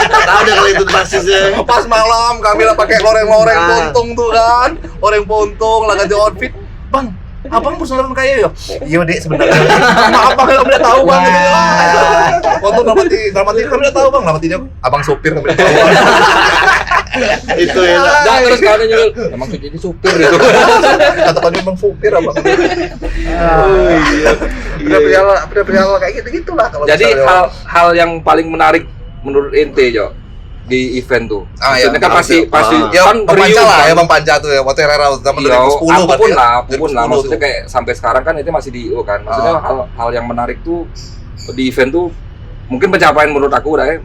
Tahu deh kalau itu basisnya. Pas malam kami lah pakai loreng-loreng pontung tuh kan, loreng pontung lah ganti outfit. Bang, Abang personalan kayak ya? Iya dek sebenarnya. Maaf Bang, kami udah tahu Bang. Pontung dramatik kami udah tahu Bang, dramatiknya Abang sopir kami udah tahu. Itu ya. Nah, terus kawan nyuruh, emang tuh jadi supir gitu. Kata kami Bang sopir Abang. Udah berjalan kayak gitu lah kalau Jadi misalnya- hal yang paling menarik menurut ente Jo di event tuh. Maksudnya kan pasti ya kan Bang Panca beriuh lah, kan. ya Bang Panca tuh ya, waktu era zaman Iya, 2010 apapun lah, 2010 Maksudnya tuh. kayak sampai sekarang kan itu masih di IO kan. Maksudnya hal yang menarik tuh di event tuh mungkin pencapaian menurut aku udah ya.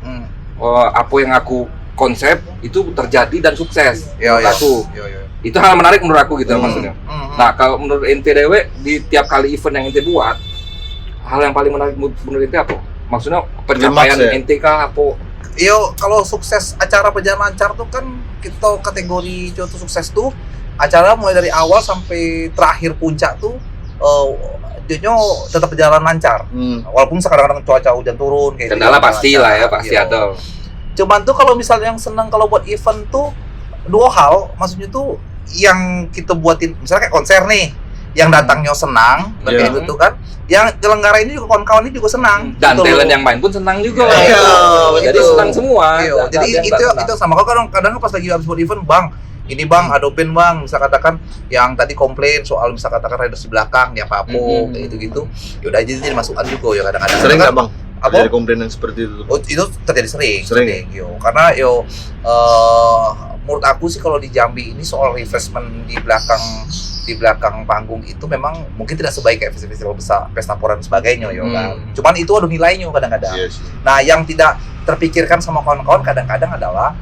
Apa yang aku konsep itu terjadi dan sukses Iya, menurut aku. Iya. Itu hal menarik menurut aku gitu maksudnya. Nah, kalau menurut ente dewe di tiap kali event yang ente buat, hal yang paling menarik menurut ente apa? Maksudnya pencapaian Klimaks ya? ente kah apa? Yo, kalau sukses acara perjalanan lancar tuh kan kita kategori contoh sukses tuh acara mulai dari awal sampai terakhir puncak tuh dia tetap berjalan lancar. Walaupun kadang-kadang cuaca hujan turun kayak Kendala gitu, pasti lancar. lah ya, pasti Iya. ada. Cuman tuh kalau misalnya yang senang kalau buat event tuh dua hal, maksudnya tuh yang kita buatin misalnya kayak konser nih, yang datangnya senang, dan kayak Iya. gitu kan. Yang penyelenggara ini juga kawan-kawan ini juga senang. Dan Gitu talent loh. yang main pun senang juga. Iya, Jadi betul. senang semua. Iya, Nggak- jadi nggak- itu nggak senang. itu sama. Kalau kadang-kadang pas lagi habis buat event, Bang, ini Bang, ada band Bang, bisa katakan yang tadi komplain soal bisa katakan riders di belakang, ya apa kayak gitu-gitu. Ya udah aja jadi masukan juga ya kadang-kadang. Sering nggak Bang? Apa? Ada komplain yang seperti itu? Oh, itu terjadi sering. Sering. Yo. Karena menurut aku sih kalau di Jambi ini soal refreshment di belakang panggung itu memang mungkin tidak sebaik kayak festival besar, pesta pora dan sebagainya yo kan. Cuman itu ada nilainya kadang-kadang. Iya sih. Nah, yang tidak terpikirkan sama kawan-kawan kadang-kadang adalah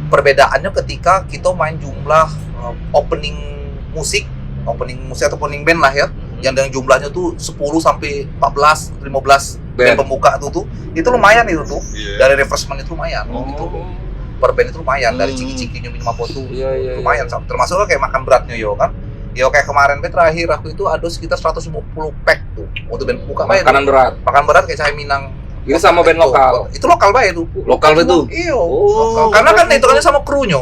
perbedaannya ketika kita main jumlah opening musik atau opening band lah ya, yang dengan jumlahnya tuh 10 sampai 14, 15 band pembuka tuh itu lumayan itu tuh. Iya. Dari refreshment itu lumayan gitu. Per band itu lumayan, dari ciki-cikinya minum apa tuh Iya. lumayan, termasuk kayak makan beratnya yo kan. Yo kayak kemarin terakhir aku itu ada sekitar 150 pack tuh untuk band pembuka bae. Makanan berat. Makan berat kayak Cahaya Minang. Ini sama band lokal. Itu lokal bae tuh. Lokal itu. Iya. Oh. Karena kan hitungannya sama krunya.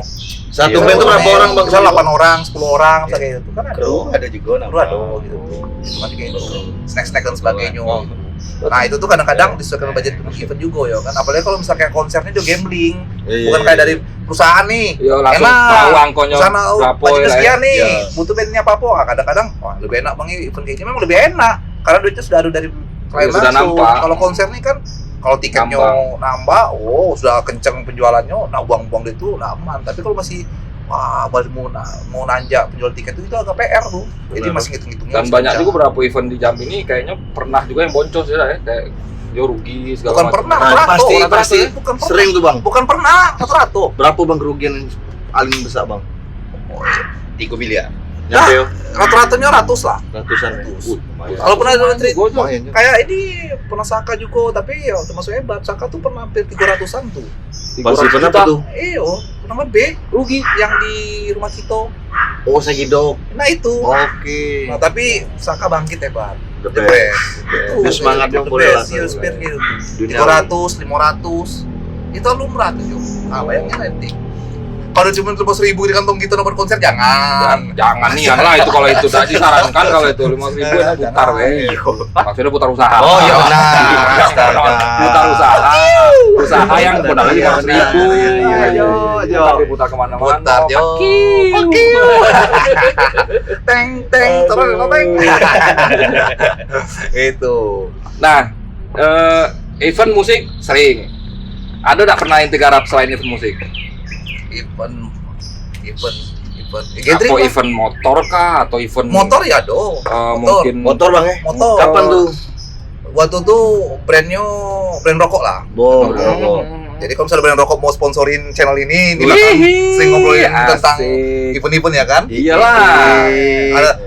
Satu Iya. band tuh berapa orang Bang? Misal 8 orang, 10 orang, kayak gitu kan ada. Kru ada juga Kru ada gitu. Cuma kayak gitu. Snack-snack dan sebagainya. Nah, itu tuh kadang-kadang disesuaikan budget untuk event juga ya kan. Apalagi kalau misalnya kayak konsernya juga gambling. Iya. Bukan kayak dari perusahaan nih. Iya, langsung Enak. tahu angkonya Sana berapa budgetnya lah ya. sekian nih. Iya. Butuh bandnya apa-apa. Kadang-kadang wah lebih enak Bang event kayak gini memang lebih enak. Karena duitnya sudah ada dari klien Sudah langsung. nampak. Kalau konser nih kan kalau tiketnya nambah, sudah kenceng penjualannya, nah buang-buang itu aman. Tapi kalau masih wah baru mau nanjak penjual tiket itu agak PR tuh. Jadi masih ngitung-ngitungnya. Dan banyak juga beberapa event di Jambi ini kayaknya pernah juga yang boncos ya, kayak yo rugi segala Bukan macam. pernah, Nah, pasti bukan pernah. sering tuh bang. Bukan pernah, rata-rata. Berapa bang kerugian yang paling besar bang? 3 miliar. Nyampe yo, Rata-ratanya ratus lah. ratusan ya. Lumayan. Kalau pernah ada cerita Lumayan ya. kayak ini pernah Saka juga, tapi ya termasuk hebat. Saka tuh pernah hampir 300-an tuh. Pas event apa tuh? Pernah lebih Rugi. yang di rumah kita. Oh Segidok. Nah itu. Oke. Nah, tapi Saka bangkit hebat. The The best. best. Itu semangat yang The boleh lah. best, iya, seperti gitu. Dunia 300, 500. Itu lumrah tuh, Jo. Nah, bayangin nanti. Kalau cuma 5.000 di kantong kita nomor konser jangan. Jangan nian lah itu kalau itu tadi sarankan kalau itu 5.000 enak putar weh. Maksudnya putar usaha. Oh iya benar. Astaga. Putar usaha yang modalnya 5.000. Iya, Jo. Putar kemana-mana. Putar, Jo. Teng terus teng. Itu. Nah, event musik sering. Ada nggak pernah inti garap selain event musik? Event. Atau event motor kah? Atau event Motor ya do. mungkin Motor bang ya? Motor. Kapan tuh? Waktu itu brand rokok lah. Jadi kalau misalnya brand rokok mau sponsorin channel ini, di belakang sering ngobrolin tentang event-event ya kan? Iyalah.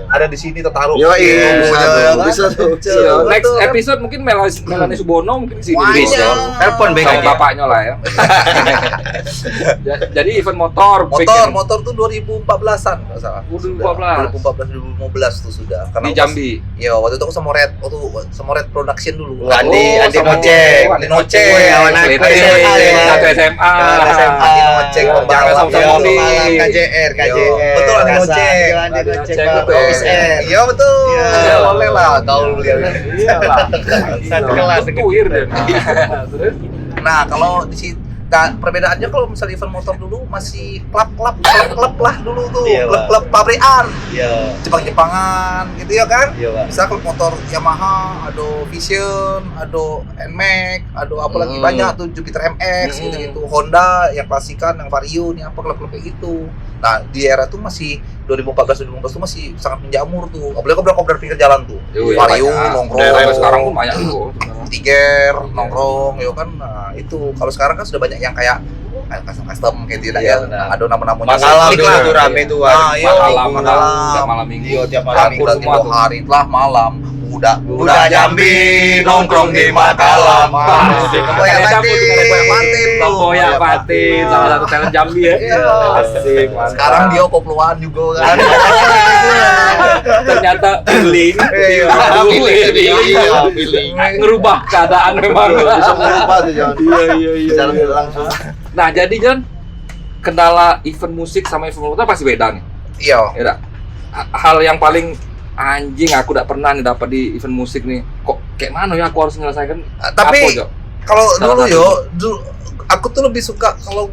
Ada di sini tertaruh. Yo, iya. logonya, ya kan? Bisa tuh. Iya, next Betul, kan? episode mungkin Melanie Subono mungkin sini Wah, bisa. iya. Telepon BK Sama aja. bapaknya lah ya. Jadi event motor, Motor tuh 2014-an enggak salah. 2014. 2015 tuh sudah. di Jambi. Ya, waktu itu aku sama Red Production dulu. Andi sama Nocek. Andi Nocek. Kawan aku SMA. Satu SMA. Andi Nocek Jangan pembalap. sama-sama Yo. di KJR. Betul, Andi Nocek. Andi Nocek. betul. Iya betul. Iya. Boleh lah gaul dia. Iyalah. Satu kelas. Tuir deh. Terus Nah, kalau di situ perbedaannya kalau misalnya event motor dulu masih klub lah dulu tuh. Iya, Pak. Klub pabrikan. Iya. Jepang-Jepangan gitu ya kan? Iya, Pak. Bisa klub motor Yamaha, ada Vision, ada NMAX, ada apa lagi banyak tuh Jupiter MX gitu-gitu, Honda yang klasikan, yang Vario, nih apa klub-klub kayak gitu. Nah, di era tuh masih 2014 tuh masih sangat menjamur tuh. Apalagi kopdar pinggir jalan tuh. Vario nongkrong. Sampai sekarang pun banyak tuh. Tiger nongkrong ya kan. Nah, itu kalau sekarang kan sudah banyak yang kayak custom kayak tidak ya. Iya, benar. Ada nama-namanya Masalah unik dulu lah. tuh rame tuh. Nah, iya, Tiap malam minggu. Iya, tiap malam Kami minggu. timur hari telah malam. Udah Jambi nongkrong di Makalam. Boya Patin. Boya Patin, salah satu talent Jambi ya. Iya. Asik, mantap. Sekarang dia kopluan juga kan. Ternyata feeling. Feeling. Ngerubah keadaan memang. Bisa merubah tuh John. Iya. Secara tidak langsung. Nah, jadi John, kendala event musik sama event motor pasti beda nih. Iya. Ya dak? Hal yang paling anjing aku udah pernah nih dapat di event musik nih. Kok kayak mana ya aku harus menyelesaikan? Tapi apa, Jo? kalau Salah dulu satu. aku tuh lebih suka kalau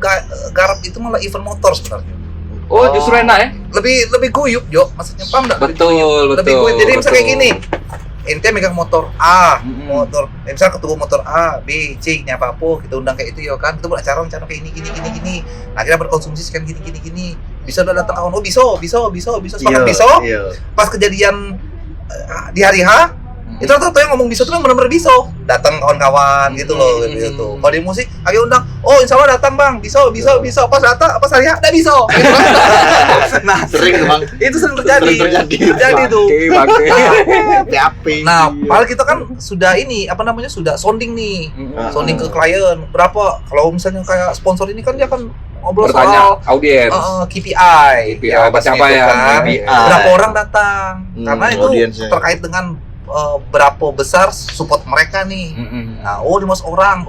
garap itu malah event motor sebenarnya. Oh, justru enak ya? Lebih guyup, Jo. Maksudnya paham enggak? Betul. Lebih guyup. Jadi misalnya kayak gini. Ente megang motor A, motor, misal ketemu motor A, B, C, nya apa kita undang kayak itu ya kan, kita buat acara kayak gini. Nah kita berkonsumsi sekian gini. Bisa udah datang kawan, oh bisa, sepakat bisa. Pas kejadian di hari H, itu rata-rata yang ngomong bisa tuh kan benar-benar bisa. Datang kawan-kawan gitu loh, gitu. Kalau di musik, lagi undang, oh insya Allah datang bang, bisa. Pas hari H, nggak bisa. Gitu kan. Nah Sering tuh bang. itu sering terjadi tuh. Api. Nah, padahal kita kan sudah sudah sounding nih, sounding ke klien berapa. Kalau misalnya kayak sponsor ini kan dia kan ngobrol Bertanya soal audiens. KPI, siapa itu ya? kan. KPI. Berapa orang datang, karena itu audiensnya. terkait dengan berapa besar support mereka nih. Nah, 5 orang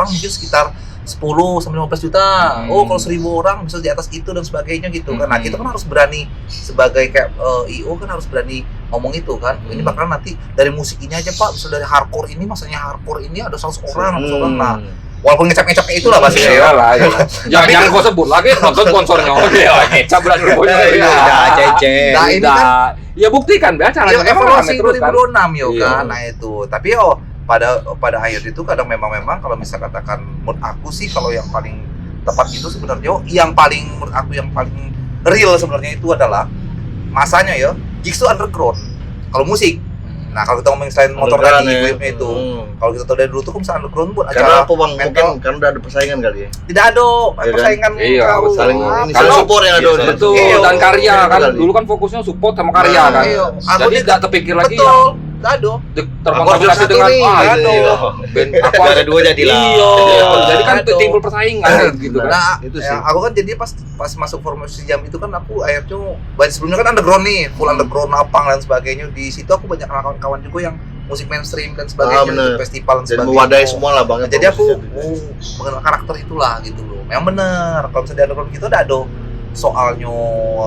mungkin sekitar 10 sampai 15 juta. Kalau 1.000 orang bisa di atas itu dan sebagainya gitu kan. Nah, kita kan harus berani sebagai kayak IO kan harus berani ngomong itu kan. Ini bakalan nanti dari musik ini aja Pak, misal dari hardcore ini masanya hardcore ini ada 100 orang, 100 orang. Nah, walaupun ngecap-ngecapnya itulah pastinya ya. Jangan kau sebut lagi nonton sponsornya. Ngecap bulan rebonya. Nah, ini kan ya buktikan be acaranya ya, evaluasi terus kan. 2026 yo Iya. kan. Nah itu. Tapi pada akhir itu kadang memang kalau misal katakan mood aku sih kalau yang paling tepat itu sebenarnya yang paling menurut aku yang paling real sebenarnya itu adalah masanya ya gigs itu underground kalau musik. Nah kalau kita ngomongin selain motor Underground tadi ya. wave itu, kalau kita tahu dari dulu tuh kan misalnya underground buat Karena acara apa bang? metal. Mungkin karena udah ada persaingan kali ya. Tidak ada Iya kan? persaingan Iya, kau. Saling Apa? ini Kalau- saling support yang ada. Betul, Iya. dan karya kan. Iya. Dulu kan fokusnya support sama karya Nah, kan. iya. Aku Jadi di- nggak terpikir lagi yang Betul, tidak ada. terkontaminasi satu dengan nih, ah gitu, itu iya. band aku Ada dua jadilah. Iya, jadi kan Aduh. timbul persaingan gitu kan. Nah, Itu ya, sih. aku kan jadi pas masuk formasi jam itu kan aku akhirnya banyak sebelumnya kan underground nih, full underground lapang dan sebagainya. Di situ aku banyak kenal kawan-kawan juga yang musik mainstream dan sebagainya, bener. ikut festival dan Dan sebagainya. mewadahi semua lah bang. Nah, jadi aku mengenal karakter itulah gitu loh. Memang bener kalau misalnya di underground gitu ada soalnya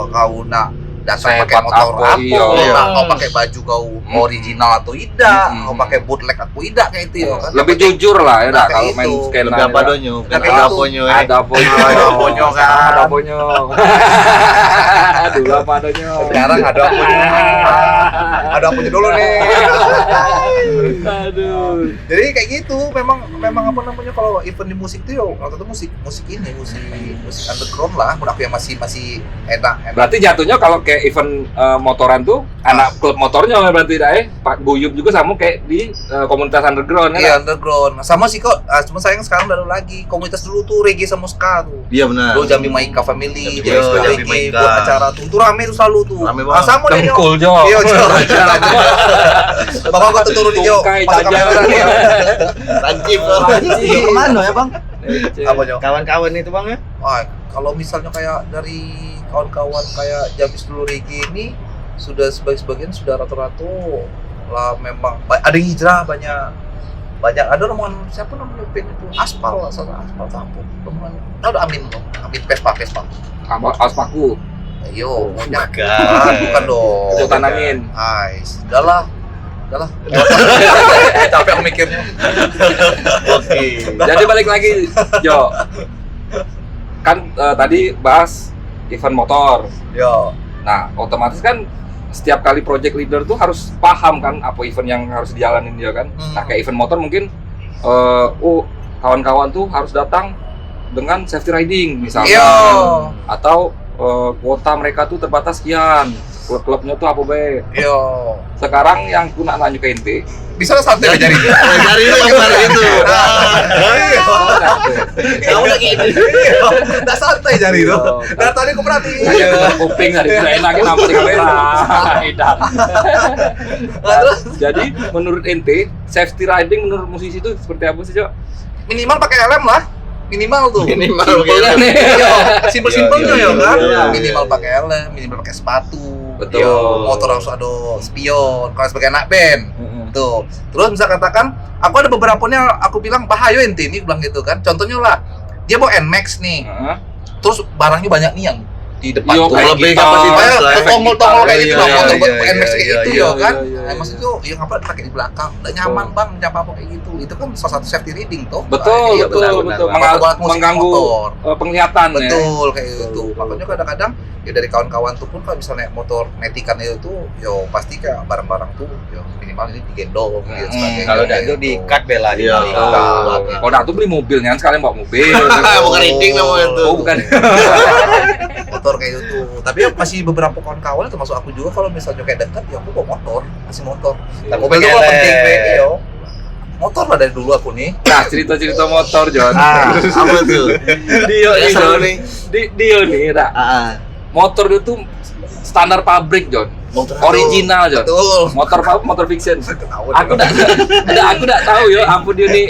kau nak datang Sehebat pakai motor apa, apa, iya. nak kau pakai baju kau original atau tidak, kau pakai bootleg atau tidak kayak itu ya kan. Lebih jujur lah ya Nah, dah kalau kayak main itu. skena. Lebih apa ya. donyo? Nah, kayak Ada itu. aponyo ya. Ada ponyo, Ada ponyo kan. Ada ponyo. Dulu apa adanya. Sekarang ada apanya. Ada apanya dulu nih. Aduh. Jadi kayak gitu, memang apa namanya kalau event di musik tuh yo, waktu itu musik ini musik underground lah, menurut aku yang masih enak. Berarti jatuhnya kalau kayak event motoran tuh anak klub motornya berarti dah Pak Guyup juga sama kayak di komunitas underground ya. Iya underground. Sama sih kok, cuma sayang sekarang udah ada lagi. Komunitas dulu tuh reggae sama ska tuh. Iya benar. Dulu Jambi Maika Family, Iya, buat Jambi reggae, Maika. buat acara tuh. Itu rame tuh selalu tuh. Rame banget. Sama deh yo. Dengkul jo. Iya, Jo. Bapak gua tuh turun di Jo. Tungkai, Masuk jajan. kamera nih. Lancip. Iya, kemana ya bang? Apa Jo? Kawan-kawan itu bang ya? Wah, kalau misalnya kayak dari kawan-kawan kayak Jabis dulu reggae ini sudah sebagian sudah rata-rata lah memang ada yang hijrah banyak ada rombongan siapa namanya band itu aspal tampuk rombongan ada Amin loh Amin Vespa Aspaku. ayo Bukan. bukan dong Sultan Amin. Ais udahlah capek aku mikirnya Oke. Jadi balik lagi Jo. Kan tadi bahas event motor. yo Nah, otomatis kan setiap kali project leader tuh harus paham kan apa event yang harus dijalanin dia kan. Nah, kayak event motor mungkin kawan-kawan tuh harus datang dengan safety riding misalnya. yo Atau kuota mereka tuh terbatas sekian. Klub-klubnya tuh apa be? yo Sekarang yang aku nak nanya ke ente. bisa lah santai aja nih Dari itu kemarin itu. kamu lagi ini nggak santai jadi itu dari tadi aku perhatiin Saya dengar kuping dari tidak enakin apa di kamera. Edan. Jadi menurut ente safety riding menurut musisi itu seperti apa sih, Cok? minimal pakai helm lah minimal tuh Minimal Simpelnya begitu. nih. simpel-simpelnya Iya, ya kan iya. minimal pakai helm minimal pakai sepatu Betul. Yo, motor harus ada spion kalau sebagai anak band tuh terus bisa katakan aku ada beberapa yang aku bilang bahaya ente ini bilang gitu kan contohnya lah dia bawa NMAX nih Heeh. terus barangnya banyak nih yang di depan Yo, tuh kayak lebih gitar, kapasitas lah ya. efek tongol-tongol kayak gitar. gitu Iya, lah iya, motor iya, buat iya, NMAX kayak iya, gitu iya, ya kan iya, iya. maksud tuh yang apa pakai di belakang udah nyaman bang jangan apa-apa kayak gitu itu kan salah satu safety reading tuh Betul, Iya, betul, benar, betul. benar. Buat musik Mengganggu motor. penglihatan ya. Betul kayak gitu. Betul. Makanya kadang-kadang ya dari kawan-kawan tuh pun kalau misalnya motor netikan itu tuh yo pasti kayak barang-barang tuh yo minimal ini digendong gitu sebagainya. Kalau kayak itu gitu. di cut bela di Iya. balik. Kalau dah tuh beli mobil, jangan sekalian bawa mobil. Bukan riding namanya itu. Oh, bukan. motor kayak gitu. Tapi ya masih beberapa kawan-kawan termasuk aku juga kalau misalnya kayak dekat ya aku bawa motor, masih motor. Tapi mobil itu Pakai penting helm. be, yo. Motor lah dari dulu aku nih. Nah, cerita-cerita motor, John. Apa tuh? Dio Ya, nih, seru John. nih. Dio nih, dah. Motor itu tuh standar pabrik, John. Original, John. Betul. Motor fiction. Ketahuan Aku enggak tahu ya, ampun dia nih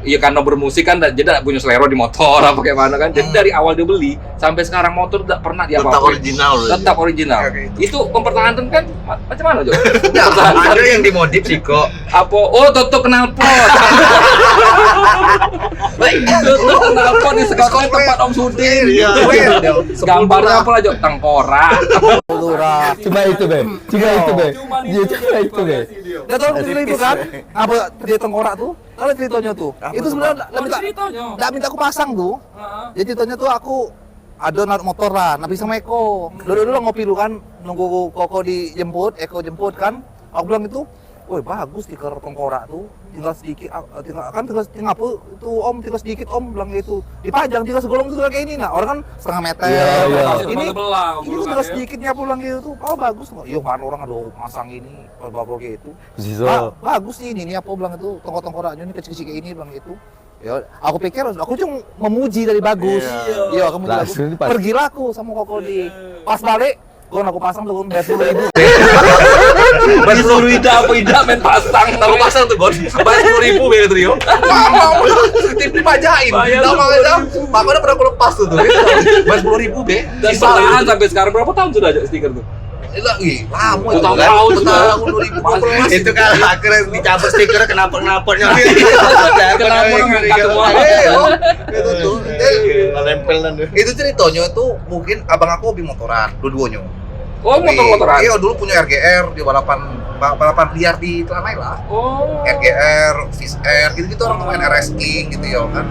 iya karena bermusik kan jadi enggak punya selera di motor apa kayak mana kan. Jadi dari awal dia beli sampai sekarang motor enggak pernah dia Tetap apa-apa. original loh. Tetap original. Kayak gitu. Itu mempertahankan kan macam mana, Jo? Ada yang dimodif sih kok. Apa? Oh, tutup knalpot. Tutup knalpot di sekolah tempat Om Sudin. Iya. Gambarnya apa lah, Jo? Tengkorak. Cuma itu be. Cuma itu be. Cuma itu be. Gak tau cerita itu kan? Apa dia tengkorak tuh? Kalau ceritanya tuh, itu sebenarnya nggak minta aku pasang tuh. Jadi ceritanya tuh aku ada naruh motor lah, nabi sama Eko. Dulu ngopi lu kan, nunggu Koko dijemput, Eko jemput kan. Aku bilang itu, woi bagus stiker tengkorak tuh, tinggal sedikit, tinggal apa itu om, tinggal sedikit om bilang gitu, dipajang tinggal segolong itu kayak ini, nah orang kan setengah meter, ini tinggal sedikitnya pulang gitu tuh, bagus, iya kan orang ada masang ini, bagus gitu, bagus nih ini apa bilang itu, tengkoraknya ini kecil-kecil kayak ini bilang gitu. Ya, aku pikir aku cuma memuji dari bagus. Iya, kamu bagus. Pergilah aku sama Koko di. Pas balik, aku pasang tuh bayar 10.000. Bayar 10.000 apa tidak main pasang. Taruh pasang tuh, Gon. Bayar 10.000 bayar trio. Mau tim dipajain. Makanya pernah aku lepas tuh. Bayar 10.000 be. Dan bertahan sampai sekarang berapa tahun sudah aja stiker tuh? Lama itu kan. Tahun sudah. Itu kan akhirnya dicabut stiker kenapa-kenapanya. Kenapa ngangkat semua? Itu tuh. Nempel dan Itu ceritanya tuh mungkin abang aku hobi motoran, dua-duanya. Oh, motor-motoran. Iya, dulu punya RGR di balapan liar di Telanai lah. Oh. RGR, Fish Air, gitu-gitu orang tuh main racing gitu ya kan.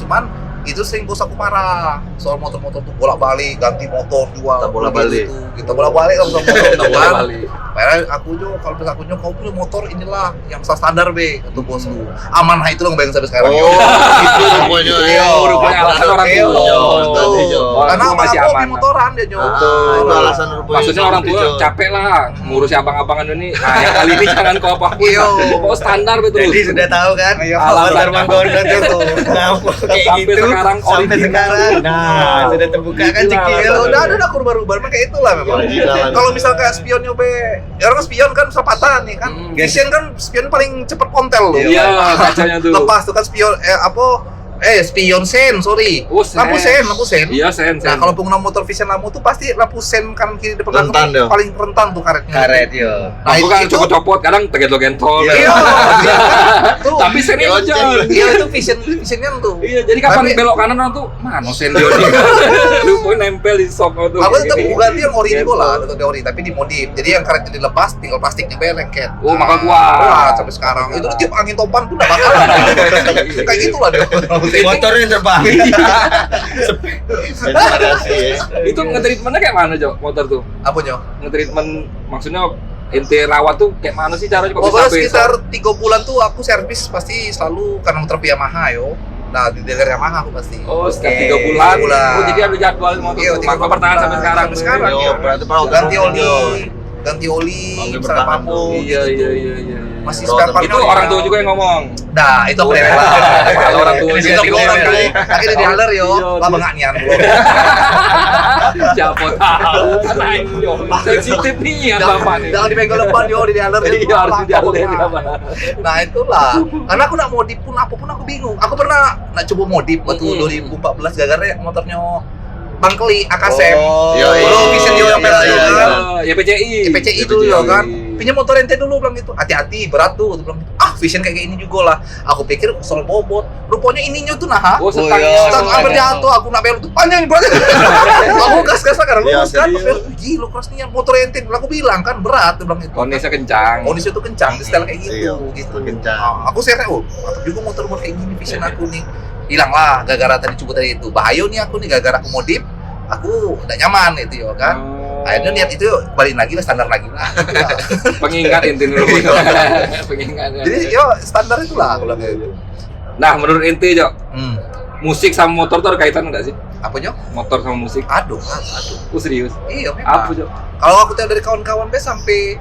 Cuman itu sering bos aku marah soal motor-motor tuh bolak-balik, ganti motor jual. Kita bolak-balik. Kita bolak-balik kalau sama motor Kita bolak-balik. Padahal aku kalau bisa aku kau punya motor inilah yang standar be untuk bos lu. Amanah itu lo bayang sampai sekarang. Oh, itu rupanya. Rupanya alasan orang tua. Karena abang masih aku hobi aman. motoran dia nyoba. Itu alasan rupanya. Maksudnya orang tua capek lah ngurusi abang-abangan ini. Nah, yang kali ini jangan kau apa-apa. Pokoknya standar betul. Jadi sudah tahu kan Alasan Manggondo itu ngapa kayak sampai gitu sekarang sampai original. sekarang. Nah, sudah terbuka kan cekil. Ya udah ada aku rubah-rubah kayak itulah memang. Kalau misal kayak spion nyobe, ya orang spion kan bisa patah nih kan. Vision kan spion paling cepet kontel loh. Iya, kacanya tuh. Lepas tuh kan spion spion sen, sorry. Oh, sen. Lampu sen. Iya, sen. Nah, kalau pengguna motor Vision lampu tuh pasti lampu sen kan kiri depan belakang Rentan dia. paling rentan tuh karetnya. Karet yo. Nah, Aku kan itu copot-copot, kadang tegentol-gentol. Iya. Tuh. Tapi sennya aja. Iya itu visionnya tuh. Iya, jadi kapan Tapi- belok kanan orang tuh, mana sen dia nih. Lu pun nempel di sok tuh. Aku tetap ganti yang ori juga lah, tetap ori tapi dimodif. Jadi yang karetnya dilepas, tinggal plastiknya be lengket. Oh, maka kuat. Kuat sampai sekarang. Itu tiap angin topan tuh enggak bakalan. Kayak gitulah dia. Motornya terbang. Itu nge-treatmentnya kayak mana, Jo? Motor tuh. Apa nyo? Nge-treatment maksudnya ente rawat tuh kayak mana sih caranya kok bisa Pokoknya sampai sekitar 3 bulan tuh aku servis pasti selalu karena motor Yamaha yo. Nah di dealer Yamaha aku pasti. Oh, setiap Oke. 3 bulan. 3 bulan. Oh, jadi ada jadwal motor Iya, tuh. 3 Maka bertahan sampai sekarang. Sampai sekarang. Yo, Yo. berarti kalau Ganti oli, Oke, misalnya bertahan pampu. tuh. Iya. Masih Bro, spare part. Itu orang tua juga yang ngomong. Nah, itu aku rela. Kalau orang tua Itu juga orang tua. ngomong. Akhirnya di dealer yo, Iya, lah bengak nian dulu. Siapa tahu. Sensitif nih ya Bapak nih. Jangan dipegang depan yo di dealer. Iya, harus di dealer. Nah itulah, karena aku nak modif pun apapun aku bingung. Aku pernah nak coba modif waktu 2014 gara-gara motornya Bang Keli, Akasem. Kalau Vision yo yang versi kan. Ya PCI. PCI dulu ya kan. Pinjam motor ente dulu bilang gitu. Hati-hati, berat tuh. Dia bilang gitu. Vision kayak ini juga lah. Aku pikir soal bobot. Rupanya ininya tuh nah. Oh, Stang stang. hampir jatuh. Aku nak belok tuh. Panjang berat. Aku gas-gas lah karena Iya, lurus kan. serius. Gila keras nih motor ente. Aku bilang kan berat. Dia bilang gitu. Kondisinya kencang. Kondisi itu kencang, di style kayak Iya, gitu. kencang. Aku share, mantap juga motor kayak gini Vision aku nih. Hilang lah gara-gara tadi coba tadi itu. Bahaya nih aku nih gara-gara aku modif. Aku udah nyaman itu ya kan. Akhirnya niat itu balik lagi lah standar lagi lah. Pengingat inti dulu. Pengingat. Jadi yo standar itulah aku bilang gitu. Nah, menurut inti, Jo, musik sama motor tuh ada kaitan nggak sih? Apa nyo? Motor sama musik? Aduh. Serius? Iya Apa, memang. Jo? Kalau aku tahu dari kawan-kawan sampai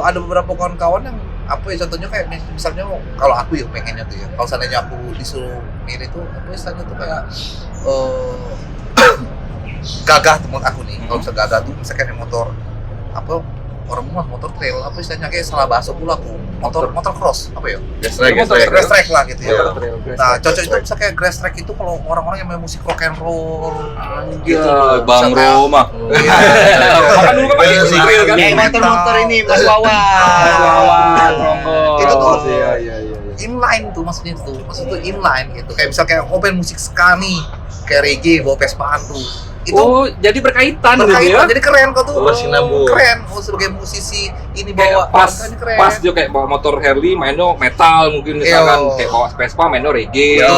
ada beberapa kawan-kawan yang apa ya contohnya kayak misalnya kalau aku ya pengennya tuh ya kalau seandainya aku disuruh milih tuh apa istilahnya tuh kayak gagah temen aku nih kalau bisa gagah tuh misalkan yang motor apa orang rumah motor trail apa istilahnya kayak salah bahasa pula aku motor cross apa ya grass track lah gitu ya. Nah cocok itu bisa kayak grass track itu kalau orang-orang yang main musik rock and roll gitu. Bang Bisa kayak- Roma. Iya. Kan dulu kan pakai Iya, trail kan. Kayak motor-motor ini Mas Mas Wawan. Wawan, Ronggo. Itu tuh. Iya. Inline tuh maksudnya inline gitu kayak misal kayak open musik ska nih kayak reggae bawa Vespaan tuh itu Oh, jadi berkaitan gitu ya? jadi keren kok tuh Bersinambung. keren sebagai musisi ini Kayak bawa pas ini keren juga kayak bawa motor Harley mainnya metal mungkin misalkan Iya. kayak bawa Vespa mainnya reggae. Iya,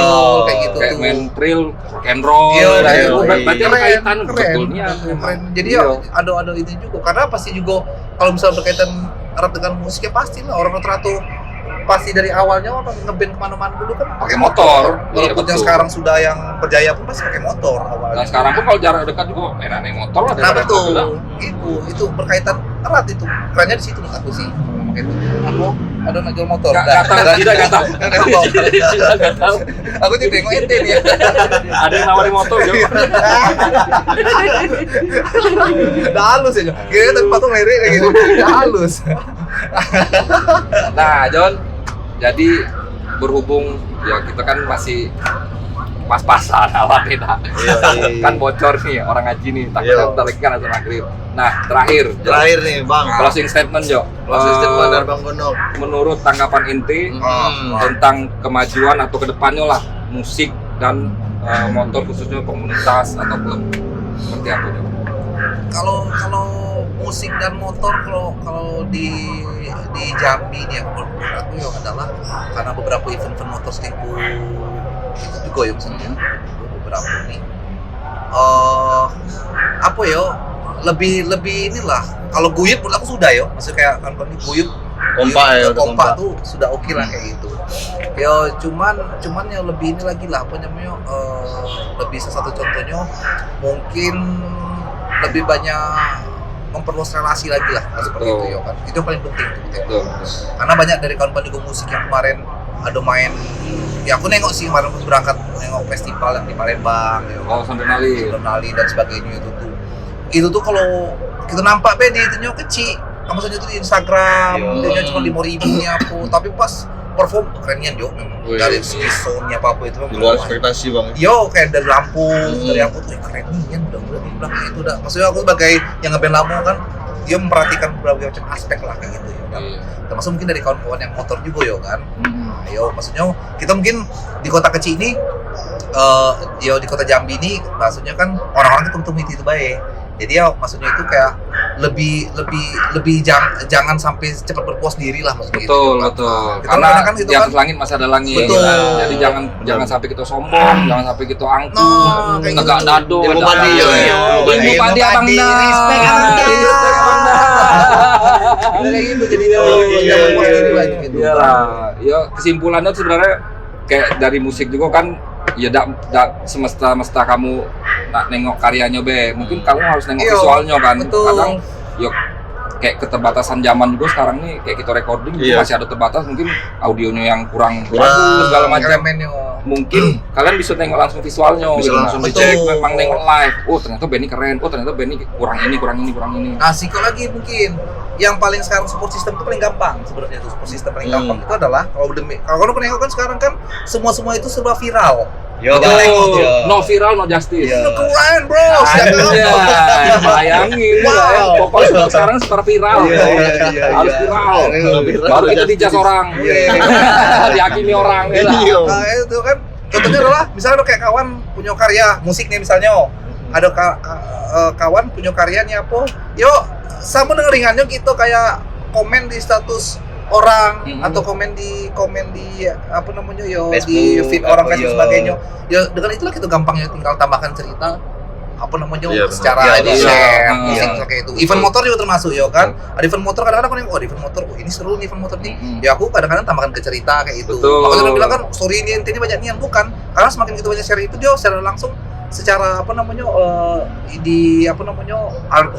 kayak gitu Kayak tuh. main trail rock and roll. Iya, Nah, iya, itu iya. berarti ada kaitan keren sebetulnya. keren jadi Iya. ya ada ini juga karena pasti juga kalau misalnya berkaitan erat dengan musiknya pastilah orang Ratu pasti dari awalnya orang ngeband kemana-mana dulu kan Pakai motor. Iya, walaupun yang betul. sekarang sudah yang berjaya pun pasti pakai motor awalnya. Dan sekarang pun kalau jarak dekat juga enak naik motor lah. Nah daripada betul, mobil. itu berkaitan erat itu. Kerennya di situ menurut aku sih. Gitu. Aku ada nak jual motor. Nggak tahu, tidak tahu. Nggak tahu. Aku juga tengok ente nih. Ada yang nawarin motor juga. Udah halus ya. Kira tapi patung lirik kayak gitu. Udah halus. Nah, John, jadi berhubung ya kita kan masih pas-pasan awal kita kan bocor nih orang ngaji nih takutnya Iya. bentar lagi kan azan maghrib. Nah terakhir Terakhir nih Bang, closing statement Jo. closing statement dari Bang Gono. Menurut tanggapan inti tentang kemajuan atau kedepannya lah musik dan motor khususnya komunitas atau klub seperti apa Jo? Kalau musik dan motor kalau di Jambi nih menurut aku ya adalah karena beberapa event motor itu juga ya misalnya beberapa nih apa ya lebih inilah kalau guyup menurut aku sudah ya maksudnya kayak kan guyup Kompak ya, udah kompak kompak. tuh sudah oke lah kayak gitu ya cuman yang lebih ini lagi lah apa namanya lebih salah satu contohnya mungkin lebih banyak memperluas relasi lagi lah seperti Betul. itu ya kan itu yang paling penting tuh, Betul. karena banyak dari kawan-kawan juga musik yang kemarin ada main ya aku nengok sih kemarin berangkat nengok festival yang di Palembang ya Oh Sondrenali. Donali dan sebagainya itu tuh kalau kita nampak be di itu kecil maksudnya itu di Instagram Iya. dia cuma 5.000 nya apa tapi pas perform kerennya Jo memang Wih. dari segi soundnya apa itu Di luar ekspektasi Bang. yo kayak dari Lampung dari aku tuh keren nih udah bilang itu udah maksudnya aku sebagai yang ngeband Lampung kan dia memperhatikan berbagai macam aspek lah kayak gitu ya kan Iya. termasuk mungkin dari kawan-kawan yang motor juga yo kan yo maksudnya kita mungkin di kota kecil ini yo di kota Jambi ini maksudnya kan orang-orang itu ketemu itu baik jadi ya maksudnya itu kayak lebih jangan sampai cepat berpuas diri lah maksudnya Betul, gitu, betul. Kita Karena kadang-kadang itu di atas langit masih ada langit. Betul. Jadi jangan sampai kita sombong, jangan sampai kita angkuh, Nah, kayak tegak gitu. dado. Ilmu ada- padi, ya. Ilmu padi abang padi, dah. respect abang dah. Respect abang dah. kayak gitu jadi Iya, iya, berpuas iya, diri lah iya. gitu Iyalah. Ya kesimpulannya sebenarnya kayak dari musik juga kan ya dak semesta kamu nak nengok karyanya be mungkin kamu harus nengok Iya, visualnya kan betul. kadang yuk kayak keterbatasan zaman juga sekarang nih kayak kita recording juga Iya. masih ada terbatas mungkin audionya yang kurang Kurang. bagus segala macam elemennya mungkin kalian bisa tengok langsung visualnya Bisa gitu. langsung Nah, dicek. memang nengok live oh ternyata band ini keren oh ternyata band ini kurang ini Nah, Siko lagi mungkin yang paling sekarang support system itu paling gampang sebenarnya itu support system paling gampang itu adalah kalau kalau penengok kan sekarang kan semua itu serba viral. Yo, Jangan Bang. nengok tuh. Yo. no viral no justice Iya. Udah keren bro, siapa Iya, bayangin Wow. lah ya. Pokoknya sekarang super viral. Iya, iya, iya, Harus iya. viral. Viral. Baru itu dijas orang. Iya. Dihakimi orang ya lah. Iya. Nah, itu kan contohnya adalah misalnya ada kayak kawan punya karya musik nih misalnya ada kawan punya karya nih apa yuk sama dengan ringannya gitu kayak komen di status orang atau komen di apa namanya yo di Facebook, feed orang apa, dan yo. sebagainya ya dengan itulah kita gampangnya tinggal tambahkan cerita apa namanya Iya, benar. secara Iya, di iya. share Iya. musik kayak itu event motor juga termasuk ya kan ada event motor kadang-kadang aku nengok event motor ini seru nih event motor nih ya aku kadang-kadang tambahkan ke cerita kayak itu Betul. makanya orang bilang kan story ini banyak nian bukan karena semakin kita banyak share itu dia secara langsung secara apa namanya di apa namanya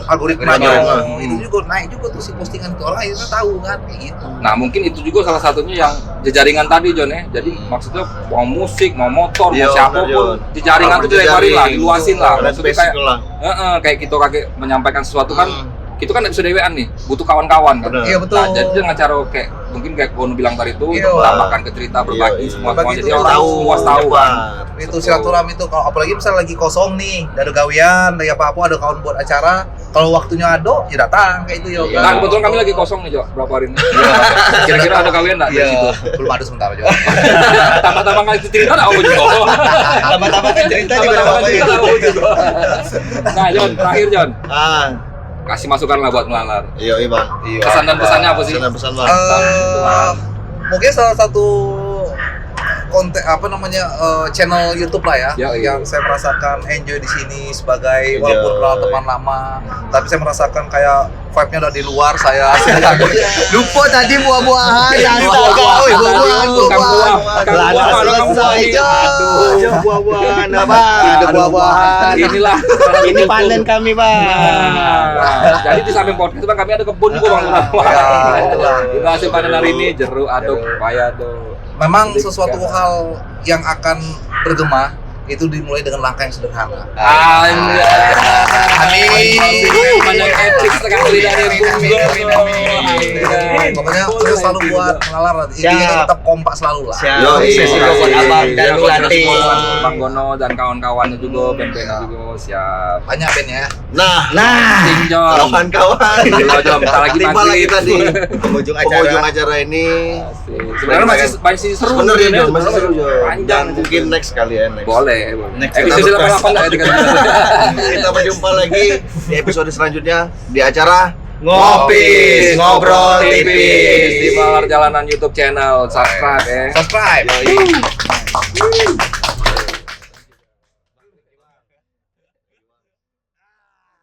algoritmanya Algoritma. itu juga naik juga tuh si postingan itu orang akhirnya tahu kan kayak gitu. Nah mungkin itu juga salah satunya yang jejaringan tadi John ya. Jadi maksudnya mau musik, mau motor, Iya, mau siapapun benar, John. jejaringan itu dilebarin lah, diluasin lah. Ada Maksudnya basic kayak lah. kayak kita kakek menyampaikan sesuatu kan kita kan episode WA nih, butuh kawan-kawan kan. Benar. Iya, betul. Nah, jadi dengan cara kayak mungkin kayak Gono bilang tadi itu Iya. tambahkan ke cerita berbagi Iya, semua berbagi jadi itu orang tahu, semua tahu kan. Itu silaturahmi itu kalau apalagi misalnya lagi kosong nih, ada gawean, lagi apa-apa ada kawan buat acara, kalau waktunya ada ya datang kayak itu ya. Iya. Nah, kebetulan kami lagi kosong nih, Jo, berapa hari ini. Kira-kira ada kalian enggak di Iya, situ? belum ada sebentar aja. Tambah-tambah ngasih cerita enggak apa juga. Tambah-tambahkan cerita juga Tambah-tambah apa-apa cerita ya. enggak apa juga. Nah, Jon, terakhir Jon, kasih masukan lah buat melalar. Iya, Bang. Iya. Kesan dan pesannya apa sih? Kesan dan pesan, Bang. Mungkin salah satu konten channel YouTube lah ya, Ya. yang saya merasakan enjoy di sini sebagai walaupun kenal teman lama, tapi saya merasakan kayak vibe-nya udah di luar saya. Lupa tadi buah-buahan. Buah-buahan. Buah-buahan apa? Ada buah-buahan. Inilah Ini panen kami, Bang. Nah, jadi di samping podcast itu Bang, kami ada kebun juga Bang. Ya, itulah. Kita hasil panen hari ini jeruk, aduk, paya tuh. Memang sesuatu hal yang akan bergema itu dimulai dengan langkah yang sederhana. Amin. Banyak epic sekali dari Pokoknya saya selalu buat ngelalar. Intinya tetap kompak selalu lah. Sukses juga buat Abang dan Lulanti. Bang Gono dan kawan-kawannya juga, band-bandnya juga siap. Banyak band ya. Nah, Tinjol. kawan-kawan. Tinjol, bentar lagi Tiba lagi tadi Penghujung penghujung acara ini. Sebenarnya masih seru. Bener ya, Jon, Jon, masih seru Jon. Panjang Dan mungkin next kali ya, next. Boleh. Next Episode kita 88 enggak ya? Kita berjumpa lagi di episode selanjutnya di acara Ngopis, ngobrol tipis. Di Malar Jalanan YouTube channel. Subscribe ya. Subscribe.